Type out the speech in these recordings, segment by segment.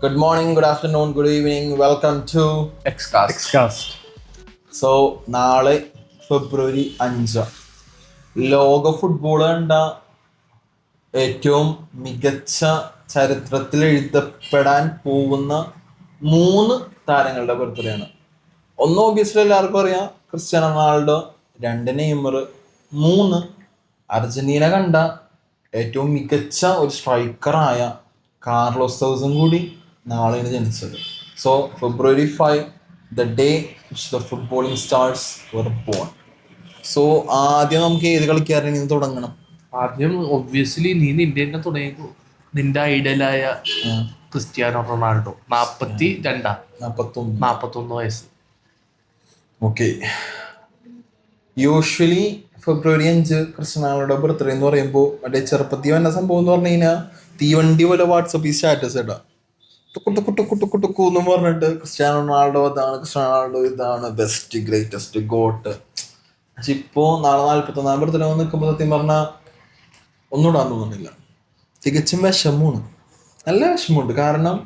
Good morning, good afternoon, good evening. Welcome to Xcast. So, നാളെ ഫെബ്രുവരി 5 ലോക football കണ്ട ഏറ്റവും മികച്ച ചരിത്രത്തിൽ എഴുതപ്പെടാൻ പോകുന്ന 3 താരങ്ങളുടെ ബർത്ത്ഡേ ആണ്. ഒന്ന് ഓബിയസ്ലി എല്ലാവർക്കും അറിയാം, ക്രിസ്ത്യാനോ റൊണാൾഡോ. 2 നെയ്മർ. 3 അർജന്റീന കണ്ട ഏറ്റവും മികച്ച ഒരു സ്ട്രൈക്കറായ കാർലോസ് സൗസും കൂടി നാളെയാണ് ജനിച്ചത്. So February 5, the day which the footballing stars were born. സോ ആദ്യം നമുക്ക് ഏത് കളിക്കാരനെ തുടങ്ങണം? ആദ്യം ഒബ്വിയസ്ലി നീ നിന്റെ തന്നെ തുടങ്ങിക്കോ. നിന്റെ ഐഡലായ ക്രിസ്ത്യാനോ റൊണാൾഡോ 41 വയസ്സ്. ഓക്കെ, യൂഷ്വലി ഫെബ്രുവരി 5 ക്രിസ്ത്യാനോയുടെ ബർത്ത്ഡേ എന്ന് പറയുമ്പോൾ മറ്റേ ചെറുപ്പത്തി വന്ന സംഭവം എന്ന് പറഞ്ഞു കഴിഞ്ഞാൽ തീവണ്ടി പോലെ വാട്സപ്പിൽ സ്റ്റാറ്റസ് ഇടാം, ുന്ന് പറഞ്ഞിട്ട് ക്രിസ്ത്യാനോ റൊണാൾഡോ ഇതാണ്, ക്രിസ്ത്യാനോ റൊണാൾഡോ ഇതാണ് ബെസ്റ്റ്, ഗ്രേറ്റസ്റ്റ്, ഗോട്ട്. പക്ഷെ ഇപ്പോൾ നാളെ 41 ബർത്ത്ഡേ നിൽക്കുമ്പോൾ സത്യം പറഞ്ഞാൽ ഒന്നും ഇടാൻ തോന്നുന്നില്ല. തികച്ചും വിഷമമാണ്, നല്ല വിഷമമുണ്ട്. കാരണം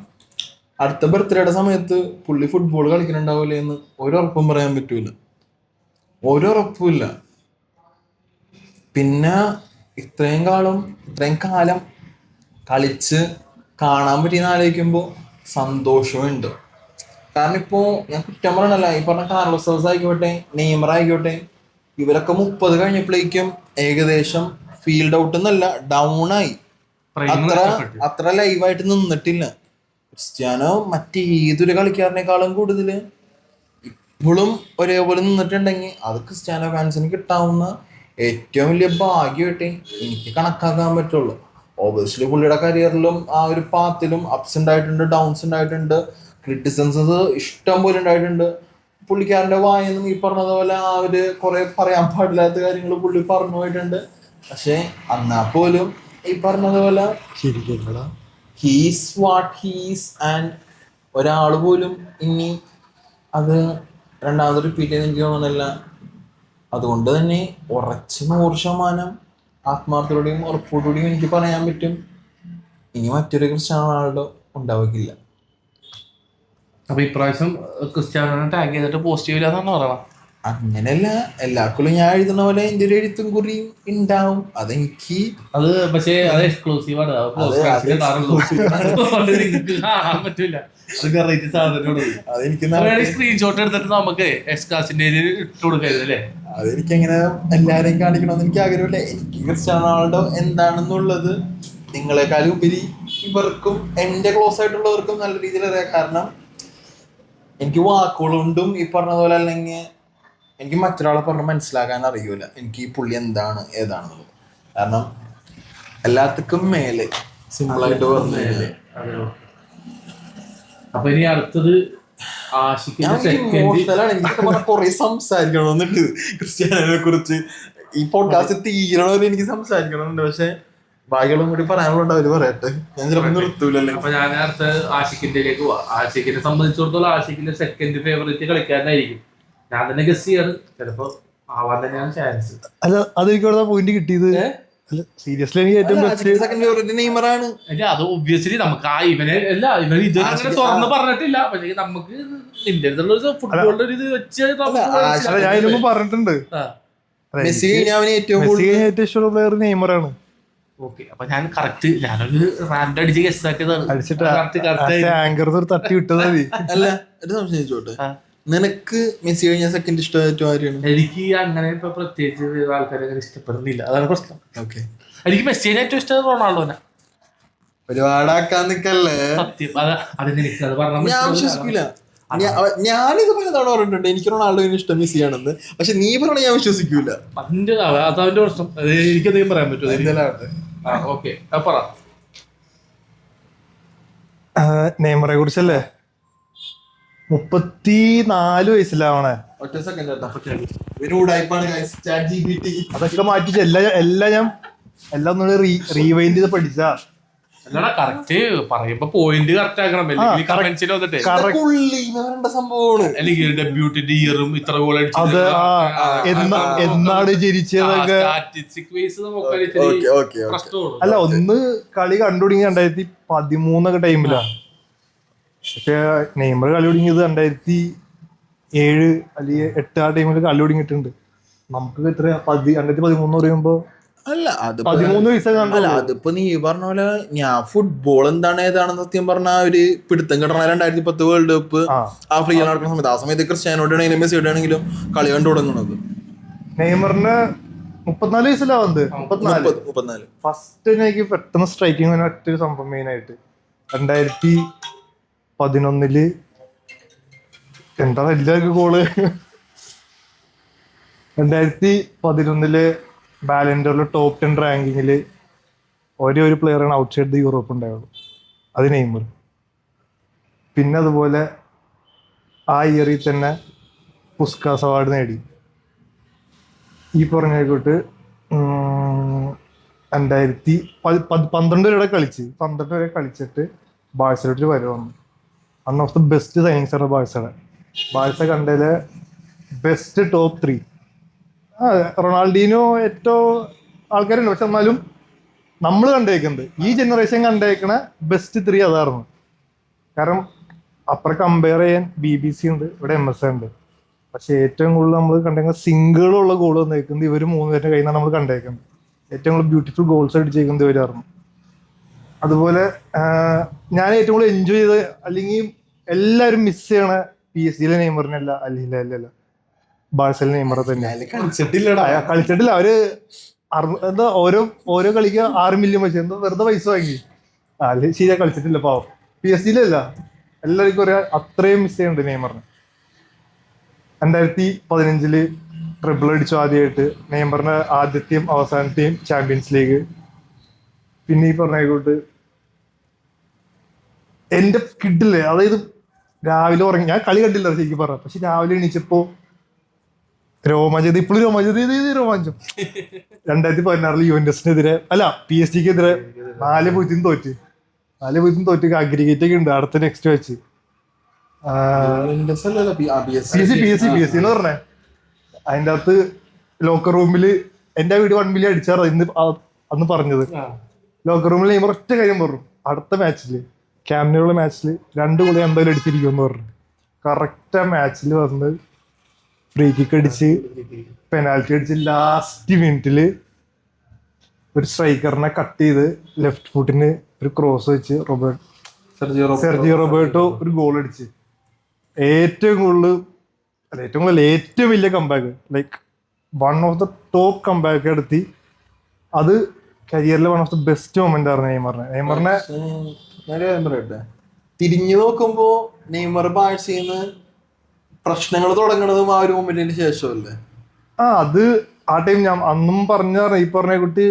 അടുത്ത ബർത്ത്ഡേയുടെ സമയത്ത് പുള്ളി ഫുട്ബോൾ കളിക്കുന്നുണ്ടാവില്ലേ എന്ന് ഒരുറപ്പും പറയാൻ പറ്റൂല, ഒരുറപ്പുമില്ല. പിന്നെ ഇത്രയും കാലം കളിച്ച് കാണാൻ പറ്റിയെന്ന് ആലോചിക്കുമ്പോൾ സന്തോഷമുണ്ട്. കാരണം ഇപ്പോൾ ഞാൻ കുറ്റം പറയണല്ല, ഈ പറഞ്ഞ കാർലോസ് സൗസ് ആയിക്കോട്ടെ, നെയ്മർ ആയിക്കോട്ടെ, ഇവരൊക്കെ 30 കഴിഞ്ഞപ്പോഴേക്കും ഏകദേശം ഫീൽഡ് ഔട്ട് എന്നല്ല ഡൗൺ ആയി. അത്ര ലൈവായിട്ട് നിന്നിട്ടില്ല. ക്രിസ്ത്യാനോ മറ്റേതൊരു കളിക്കാരനേക്കാളും കൂടുതൽ ഇപ്പോഴും ഒരേപോലെ നിന്നിട്ടുണ്ടെങ്കിൽ അത് ക്രിസ്ത്യാനോ ഫാൻസിന് കിട്ടാവുന്ന ഏറ്റവും വലിയ ഭാഗ്യമായിട്ട് എനിക്ക് കണക്കാക്കാൻ പറ്റുള്ളൂ. ഓബിയസ്ലി പുള്ളിയുടെ കരിയറിലും ആ ഒരു പാത്തിലും അപ്സ് ഉണ്ടായിട്ടുണ്ട്, ഡൗൺസ് ഉണ്ടായിട്ടുണ്ട്, ക്രിറ്റിസിസംസ് ഇഷ്ടം പോലെ ഉണ്ടായിട്ടുണ്ട്. പുള്ളിക്കാരൻ്റെ വായെന്നും ഈ പറഞ്ഞതുപോലെ ആ ഒരു കുറെ പറയാൻ പാടില്ലാത്ത കാര്യങ്ങൾ പുള്ളി പറഞ്ഞു പോയിട്ടുണ്ട്. പക്ഷെ എന്നാൽ പോലും ഈ പറഞ്ഞതുപോലെ ഹീസ് വാട്ട് ഹീസ് ആൻഡ് ഒരാൾ പോലും ഇനി അത് രണ്ടാമത് റിപ്പീറ്റ് ചെയ്ത് എനിക്ക് തോന്നുന്നില്ല. അതുകൊണ്ട് തന്നെ ഉറച്ച് 100% ആത്മാർത്ഥത്തോടെയും ഉറപ്പോടുകൂടിയും എനിക്ക് പറയാൻ പറ്റും, ഇനി മറ്റൊരു ക്രിസ്ത്യാനോ റൊണാൾഡോ ഉണ്ടാവുകയില്ല. അപ്പൊ ഇപ്രാവശ്യം ക്രിസ്ത്യാനോനെ ടാഗ് ചെയ്തിട്ട് പോസ്റ്റ് ചെയ്യില്ലെന്നാണ് പറയണം. അങ്ങനെയല്ല, എല്ലാവർക്കും ഞാൻ എഴുതുന്ന പോലെ എൻ്റെ ഒരു എഴുത്തും കുറിയും ഉണ്ടാവും. അതെനിക്ക് പക്ഷേ അത് എക്സ്ക്ലൂസീവ് ആണ്, പറ്റില്ല. സ്ക്രീൻഷോട്ട് എടുത്തിട്ട് നമുക്ക് എക്സ്കാസിന്റെ ഇട്ട് കൊടുക്കരുതല്ലേ? അതെനിക്കങ്ങനെ എല്ലാരെയും കാണിക്കണമെന്ന് എനിക്ക് ആഗ്രഹമില്ല. എനിക്ക് ക്രിസ്ത്യാനോ റൊണാൾഡോ എന്താണെന്നുള്ളത് നിങ്ങളെക്കാളും ഉപരി ഇവർക്കും എൻ്റെ ക്ലോസ് ആയിട്ടുള്ളവർക്കും നല്ല രീതിയിൽ അറിയാം. കാരണം എനിക്ക് വാക്കുകളുണ്ടും ഈ പറഞ്ഞതുപോലെ അല്ലെങ്കിൽ എനിക്ക് മറ്റൊരാളെ പറഞ്ഞ് മനസ്സിലാക്കാൻ അറിയൂല എനിക്ക് ഈ പുള്ളി എന്താണ് ഏതാണെന്നുള്ളത്. കാരണം എല്ലാത്തിനും മേലെ സിമ്പിളായിട്ട് പറഞ്ഞു. അപ്പൊ ഇനി അടുത്തത് കുറെ സംസാരിക്കണമെന്നുണ്ട് ക്രിസ്ത്യാനോനെ കുറിച്ച്. ഈ പോഡ്കാസ്റ്റ് തീരണവരെ എനിക്ക് സംസാരിക്കണമെന്നുണ്ട്, പക്ഷെ ബാക്കികളും കൂടി പറയാനുള്ളത് അവര് പറയട്ടെ, ഞാൻ ചിലപ്പോൾ നിർത്തൂലല്ലേ. അപ്പൊ ഞാൻ അടുത്ത ആഷിഖിന്റെയിലേക്ക് പോവാം. ആഷിഖിനെ സംബന്ധിച്ചിടത്തോളം ആഷിഖിന്റെ സെക്കൻഡ് ഫേവറേറ്റ് കളിക്കാരനായിരിക്കും. ഞാൻ തന്നെ ഗസ് ചെയ്യാണ്, ചിലപ്പോ ആവാൻ തന്നെയാണ് ചാൻസ്. അല്ല, അതെനിക്ക് പോയിന്റ് കിട്ടിയത്. സീരിയസ്ലി എനിക്ക് ഏറ്റവും നെയ്മറാണ്. അത് ഒബ്വിയസ്ലി നമുക്ക് ഇവനെ ഇതുവരെ തുറന്ന് പറഞ്ഞിട്ടില്ല. പക്ഷേ നമുക്ക് നിന്റെ ഫുട്ബോളിന്റെ ഒരു ഇത് വെച്ച് ഞാൻ പറഞ്ഞിട്ടുണ്ട്, മെസ്സി ഏറ്റവും ഇഷ്ടമുള്ള പ്ലെയർ നെയ്മറാണ്. ഓക്കെ, അപ്പൊ ഞാൻ കറക്റ്റ് ഞാനൊരു റാൻഡ് അടിച്ച് ഗസ് ആക്കിയതാണ്. തട്ടി വിട്ടത്. അല്ല, ഒരു സംശയം ചോട്ടെ, നിനക്ക് മെസ്സി കഴിഞ്ഞ സെക്കൻഡ് ഇഷ്ടമായിട്ട് ആരെയാണ്? എനിക്ക് അങ്ങനെ ഇപ്പൊ പ്രത്യേകിച്ച് ആൾക്കാരെ ഇഷ്ടപ്പെടുന്നില്ല, അതാണ് പ്രശ്നം. ഓക്കെ, എനിക്ക് മെസ്സിനെ ഏറ്റവും ഇഷ്ടം റൊണാൾഡോനെ. ഒരുപാടാക്കാൻ നിക്കല്ലേ, സത്യം. ഞാൻ വിശ്വസിക്കൂല. ഞാനിത് പലതവണ പറഞ്ഞിട്ടുണ്ട് എനിക്ക് റൊണാൾഡോനെ ഇഷ്ടം മെസ്സിയാണെന്ന്, പക്ഷെ നീ പറഞ്ഞ ഞാൻ വിശ്വസിക്കൂല. അതിന്റെ പ്രശ്നം. എനിക്കധികം പറയാൻ പറ്റുമോ? ഓക്കെ, പറ. നെയ്മറെ കുറിച്ചല്ലേ? 34 വയസ്സിലാവണേ. ഒറ്റ സെക്കൻഡ്, അതൊക്കെ മാറ്റി എല്ലാം ഒന്നുകൂടി റീവൈൻഡ് ചെയ്ത് പഠിച്ചാ. കറക്റ്റ് പറയുമ്പോ പോയിന്റ് കറക്റ്റ് ആക്കണം. അല്ലെങ്കിൽ ഡെബ്യൂട്ടിന്റെ ഇയറും ഇത്ര ഗോൾ എന്നാണ് ജനിച്ചതൊക്കെ. അല്ല, ഒന്ന് കളി കണ്ടുപിടിങ്ങി 2013 ടൈമിലാണ്. പക്ഷെ നെയ്മർ കളി തുടങ്ങിയത് 2007 അല്ലെങ്കിൽ 2008 ആ ടൈമിൽ കളി തുടങ്ങിയിട്ടുണ്ട്. നമുക്ക് എത്ര 2013 പറയുമ്പോ അല്ല അത് 13 വയസ്സൊക്കെ അല്ല കണ്ടുള്ളൂ. അതിപ്പോ നീ പറഞ്ഞ പോലെ ഞാൻ ഫുട്ബോൾ എന്താണ് ഏതാണെന്ന് സത്യം പറഞ്ഞ ഒരു പിടുത്തം കിട്ടണ 2010 വേൾഡ് കപ്പ് ആ ആഫ്രിക്കയിൽ നടക്കുന്ന സമയത്ത്. ആ സമയത്ത് ക്രിസ്ത്യാനോടെ ആണെങ്കിലും മെസ്സിയുടെ ആണെങ്കിലും കളി കണ്ടു തുടങ്ങുന്നത് നെയ്മറിന് 34 വയസ്സിലാ വന്നത്. 34 34. ഫസ്റ്റ് എനിക്ക് പെട്ടെന്ന് സ്ട്രൈക്കിങ് ഒറ്റൊരു സംഭവം മെയിൻ ആയിട്ട് 2011 എന്താ എല്ലാവർക്കും ഗോള്. 2011 ബാലൻഡറിൽ ടോപ്പ് 10 റാങ്കിങ്ങിൽ ഒരേ ഒരു പ്ലെയറാണ് ഔട്ട് സൈഡ് ദി യൂറോപ്പ് ഉണ്ടായുള്ളൂ, അത് നെയ്മർ. പിന്നെ അതുപോലെ ആ ഇയറിൽ തന്നെ പുസ്കാസ് അവാർഡ് നേടി. ഈ പറഞ്ഞായിക്കോട്ട് 2012 വരെ കളിച്ച് 12 വരെ കളിച്ചിട്ട് ബാഴ്സലോട്ടിൽ വന്നു. One of the best signings ആണ് ബാഴ്സയുടെ. ബാഴ്സ കണ്ടതിലെ ബെസ്റ്റ് ടോപ്പ് 3. റൊണാൾഡീനോ ഏറ്റവും ആൾക്കാരുണ്ട്, പക്ഷെ എന്നാലും നമ്മൾ കണ്ടേക്കുന്നത് ഈ ജനറേഷൻ കണ്ടേക്കണ ബെസ്റ്റ് 3 അതായിരുന്നു. കാരണം അപ്പുറം കമ്പയർ ചെയ്യാൻ BBC ഉണ്ട്, ഇവിടെ MS ഉണ്ട്. പക്ഷെ ഏറ്റവും കൂടുതൽ നമ്മൾ കണ്ടേക്കുന്നത് സിംഗിളുള്ള ഗോൾ വന്നേക്കുന്നത് ഇവർ 3 പേരുടെ കയ്യിൽ നിന്നാണ് നമ്മൾ കണ്ടേക്കുന്നത്. ഏറ്റവും കൂടുതൽ ബ്യൂട്ടിഫുൾ ഗോൾസ് അടിച്ചേക്കുന്നത് ഇവരായിരുന്നു. അതുപോലെ ഞാൻ ഏറ്റവും കൂടുതൽ എൻജോയ് ചെയ്ത് അല്ലെങ്കിൽ എല്ലാവരും മിസ് ചെയ്യണ PSG നെയ്മറിനല്ല, അല്ല ബാഴ്സലിലെ നെയ്മറെ തന്നെ. കളിച്ചിട്ടില്ല അവര്. എന്താ ഓരോ കളിക്ക് 6 മില്യൺ വെച്ച് എന്താ വെറുതെ പൈസ വാങ്ങി. അല്ലെ ശരിയാ, കളിച്ചിട്ടില്ല പാവം. PSG എല്ലാവർക്കും അത്രയും മിസ് ചെയ്യുന്നുണ്ട് നെയ്മറിന്. 2015 ട്രിപ്പിൾ അടിച്ചു ആദ്യമായിട്ട് നെയ്മറിന്റെ ആദ്യത്തെയും അവസാനത്തെയും ചാമ്പ്യൻസ് ലീഗ്. പിന്നെ ഈ പറഞ്ഞായിക്കോട്ട് എന്റെ കിഡില്ലേ, അതായത് രാവിലെ ഉറങ്ങി, ഞാൻ കളി കണ്ടില്ല ശരിക്കും പറഞ്ഞ, പക്ഷെ രാവിലെ എണീച്ചപ്പോ രോമാഞ്ചം, ഇപ്പോഴും രോമാഞ്ചം. 2016 യുവന്റസിനെതിരെ PSG-ക്കെതിരെ 4-0 തോറ്റ്. 4-0 തോറ്റ് അഗ്രിഗേറ്റ് ഒക്കെ ഉണ്ട് അടുത്ത നെക്സ്റ്റ് വെച്ച്. PSG എന്ന് പറഞ്ഞേ. അതിൻ്റെ അകത്ത് ലോക്കർ റൂമില് എന്റെ വീട് 1 മില്യൺ അടിച്ചാറോ അന്ന് പറഞ്ഞത്. ലോക്കർ റൂമിൽ നെയ്മർ ഒറ്റ കാര്യം പറഞ്ഞു, അടുത്ത മാച്ചില് ക്യാമ്പിനുള്ള മാച്ചിൽ 2 ഗോൾ എന്തായാലും അടിച്ചിരിക്കുമെന്ന് പറഞ്ഞു. കറക്റ്റ് ആ മാച്ചിൽ വന്ന് ഫ്രീ കിക്ക് അടിച്ച് പെനാൽറ്റി അടിച്ച് ലാസ്റ്റ് മിനിറ്റില് ഒരു സ്ട്രൈക്കറിനെ കട്ട് ചെയ്ത് ലെഫ്റ്റ് ഫുട്ടിന് ഒരു ക്രോസ് വെച്ച് സെർജിയോ റോബർട്ടോ ഒരു ഗോൾ അടിച്ച് ഏറ്റവും വലിയ comeback, like one of the top comeback എടുത്തി. അത് കരിയറിലെ one of the best moment ആയിരുന്നു നെയ്മറിനെ. തിരിഞ്ഞു നോക്കുമ്പോ നെയ്മർ ബാഴ്സയിന്ന് പ്രശ്നങ്ങൾ തുടങ്ങണതും ആ ഒരു മൊമെന്റിന് ശേഷമല്ലേ. അത് ആ ടൈം ഞാൻ അന്നും ഈ പറഞ്ഞ കുട്ടി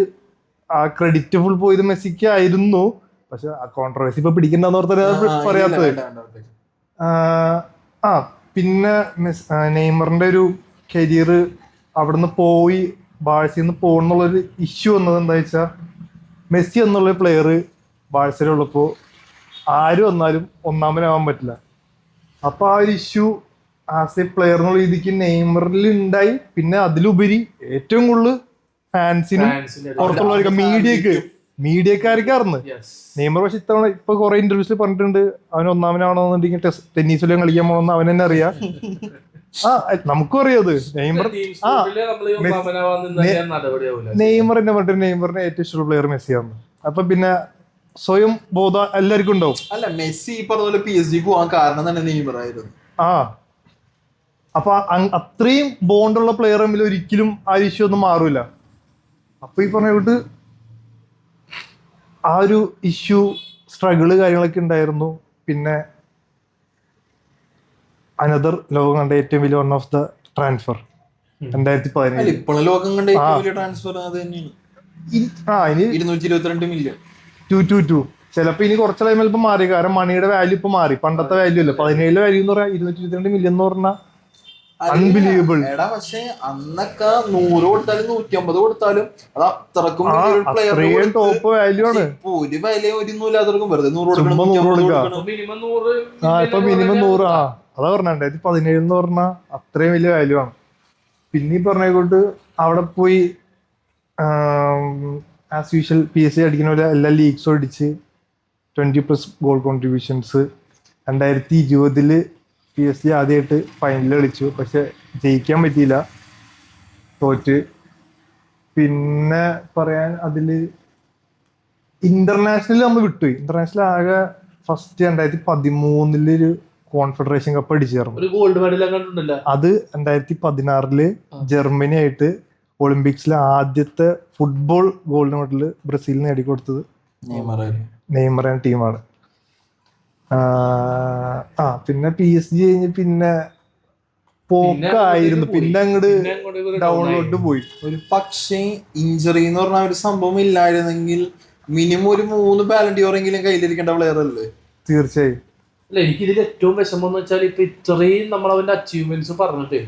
ആ ക്രെഡിറ്റ് ഫുൾ പോയത് മെസ്സിക്ക് ആയിരുന്നു. പക്ഷെ ആ കോൺട്രവേഴ്സി ഇപ്പൊ പിടിക്കണ്ടെന്ന് ഓർത്തത് പറയാത്തത്. പിന്നെ നെയ്മറിന്റെ ഒരു കരിയർ അവിടുന്ന് പോയി ബാഴ്സയിൽ പോകണമെന്നുള്ളൊരു ഇഷ്യൂ വന്നത് എന്താ വെച്ചാൽ, മെസ്സി എന്നുള്ള പ്ലെയർ ബാഴ്സയിലുള്ളപ്പോ ആര് വന്നാലും ഒന്നാമനാവാൻ പറ്റില്ല. അപ്പൊ ആ ഒരു ഇഷ്യൂ ആസ് എ പ്ലെയർ എന്നുള്ള രീതിക്ക് നെയ്മറിൽ ഉണ്ടായി. പിന്നെ അതിലുപരി ഏറ്റവും കൂടുതൽ ഫാൻസിനും പുറത്തുള്ളവർക്ക് മീഡിയക്കാർക്കായിരുന്നു നെയ്മർ. പക്ഷെ ഇപ്പൊ കുറെ ഇന്റർവ്യൂസിൽ പറഞ്ഞിട്ടുണ്ട് അവൻ ഒന്നാമനാവണമെന്നുണ്ടെങ്കിൽ ടെന്നീസിലും കളിക്കാൻ പോകണമെന്ന് അവൻ തന്നെ അറിയാം. നമുക്കും അറിയാത് നെയ്മർ എന്നെ പറഞ്ഞിട്ട് നെയ്മറിന്റെ ഏറ്റവും ഇഷ്ടമുള്ള പ്ലെയർ മെസ്സിയാണ്. അപ്പൊ പിന്നെ സ്വയം ബോധം എല്ലാവർക്കും ഉണ്ടാവും. അല്ല മെസ്സി പറഞ്ഞ പോലെ PSG പോവാൻ കാരണം തന്നെ നെയ്മർ ആയിരുന്നു. അപ്പൊ അത്രയും ബോണ്ടുള്ള പ്ലെയർ തമ്മിൽ ഒരിക്കലും ആ ഇഷ്യൂ ഒന്നും മാറൂല. അപ്പൊ ഈ പറഞ്ഞ ആ ഒരു ഇഷ്യൂ സ്ട്രഗിള് കാര്യങ്ങളൊക്കെ ഉണ്ടായിരുന്നു. പിന്നെ അനദർ ലോകം കണ്ട ഏറ്റവും വലിയ വൺ ഓഫ് ദ ട്രാൻസ്ഫർ 2017. ഇപ്പോഴും ലോകം കണ്ട ഏറ്റവും വലിയ ട്രാൻസ്ഫർ അത് തന്നെയാണ്. 222 മില്യൺ 222. ചിലപ്പോ ഇനി കുറച്ച് ടൈമിൽ ഇപ്പൊ മാറി, കാരണം മണിയുടെ വാല്യൂ ഇപ്പൊ മാറി. പണ്ടത്തെ വാല്യൂ അല്ല, 17 വാല്യൂ എന്ന് പറയാം. 222 മില്യൺ എന്ന് പറഞ്ഞാൽ അൺബിലീവബിൾ. എടാ പക്ഷെ അന്നൊക്കെ 100 കൊടുത്താലും 150 കൊടുത്താലും അത് അത്രക്കും ടോപ്പ് വാല്യൂ ആണ്. ഒരു വില ഒന്നും ഇല്ലാത്തവർക്കും വെറുതെ 100 കൊടുക്കണം. ഇപ്പൊ മിനിമം 100. അതാ പറഞ്ഞ 2017 എന്ന് പറഞ്ഞാൽ അത്രയും വലിയ വാല്യൂ ആണ്. പിന്നെ ഈ പറഞ്ഞ അവിടെ പോയി ആസ് യൂഷ്വൽ PSG അടിക്കുന്ന പോലെ എല്ലാ ലീഗ്സും അടിച്ച് 20+ ഗോൾ കോൺട്രിബ്യൂഷൻസ്. 2020 PSG ആദ്യമായിട്ട് ഫൈനൽ കളിച്ചു, പക്ഷെ ജയിക്കാൻ പറ്റിയില്ല, തോറ്റ്. പിന്നെ പറയാൻ അതില് ഇന്റർനാഷണൽ നമ്മൾ വിട്ടുപോയി. ഇന്റർനാഷണൽ ആകെ ഫസ്റ്റ് 2013 ഒരു കോൺഫെഡറേഷൻ കപ്പ് അടിച്ചു ചേർന്നു. ഒരു ഗോൾഡ് മെഡൽ കണ്ടിട്ടുണ്ടല്ലോ. അത് 2016 ജർമ്മനി ആയിട്ട് ഒളിമ്പിക്സിലെ ആദ്യത്തെ ഫുട്ബോൾ ഗോൾഡ് മെഡൽ ബ്രസീലിന് നേടിക്കൊടുത്തത് നെയ്മർ എന്ന ടീമാണ്. പിന്നെ PSG കഴിഞ്ഞ് പിന്നെ പോക്കായിരുന്നു, പിന്നെ അങ്ങോട്ട് ഡൗണിലോട്ട് പോയി. ഒരു പക്ഷേ ഇഞ്ചറി എന്ന് പറഞ്ഞ ഒരു സംഭവം ഇല്ലായിരുന്നെങ്കിൽ മിനിമം ഒരു 3 ബാലൻഡിയോറെങ്കിലും കയ്യിലിരിക്കേണ്ട പ്ലെയർ അല്ലേ? തീർച്ചയായും. അല്ല, എനിക്കിതിൽ ഏറ്റവും വിഷമം എന്ന് വെച്ചാൽ ഇപ്പൊ ഇത്രയും നമ്മൾ അവന്റെ അച്ചീവ്മെന്റ്സ് പറഞ്ഞിട്ട്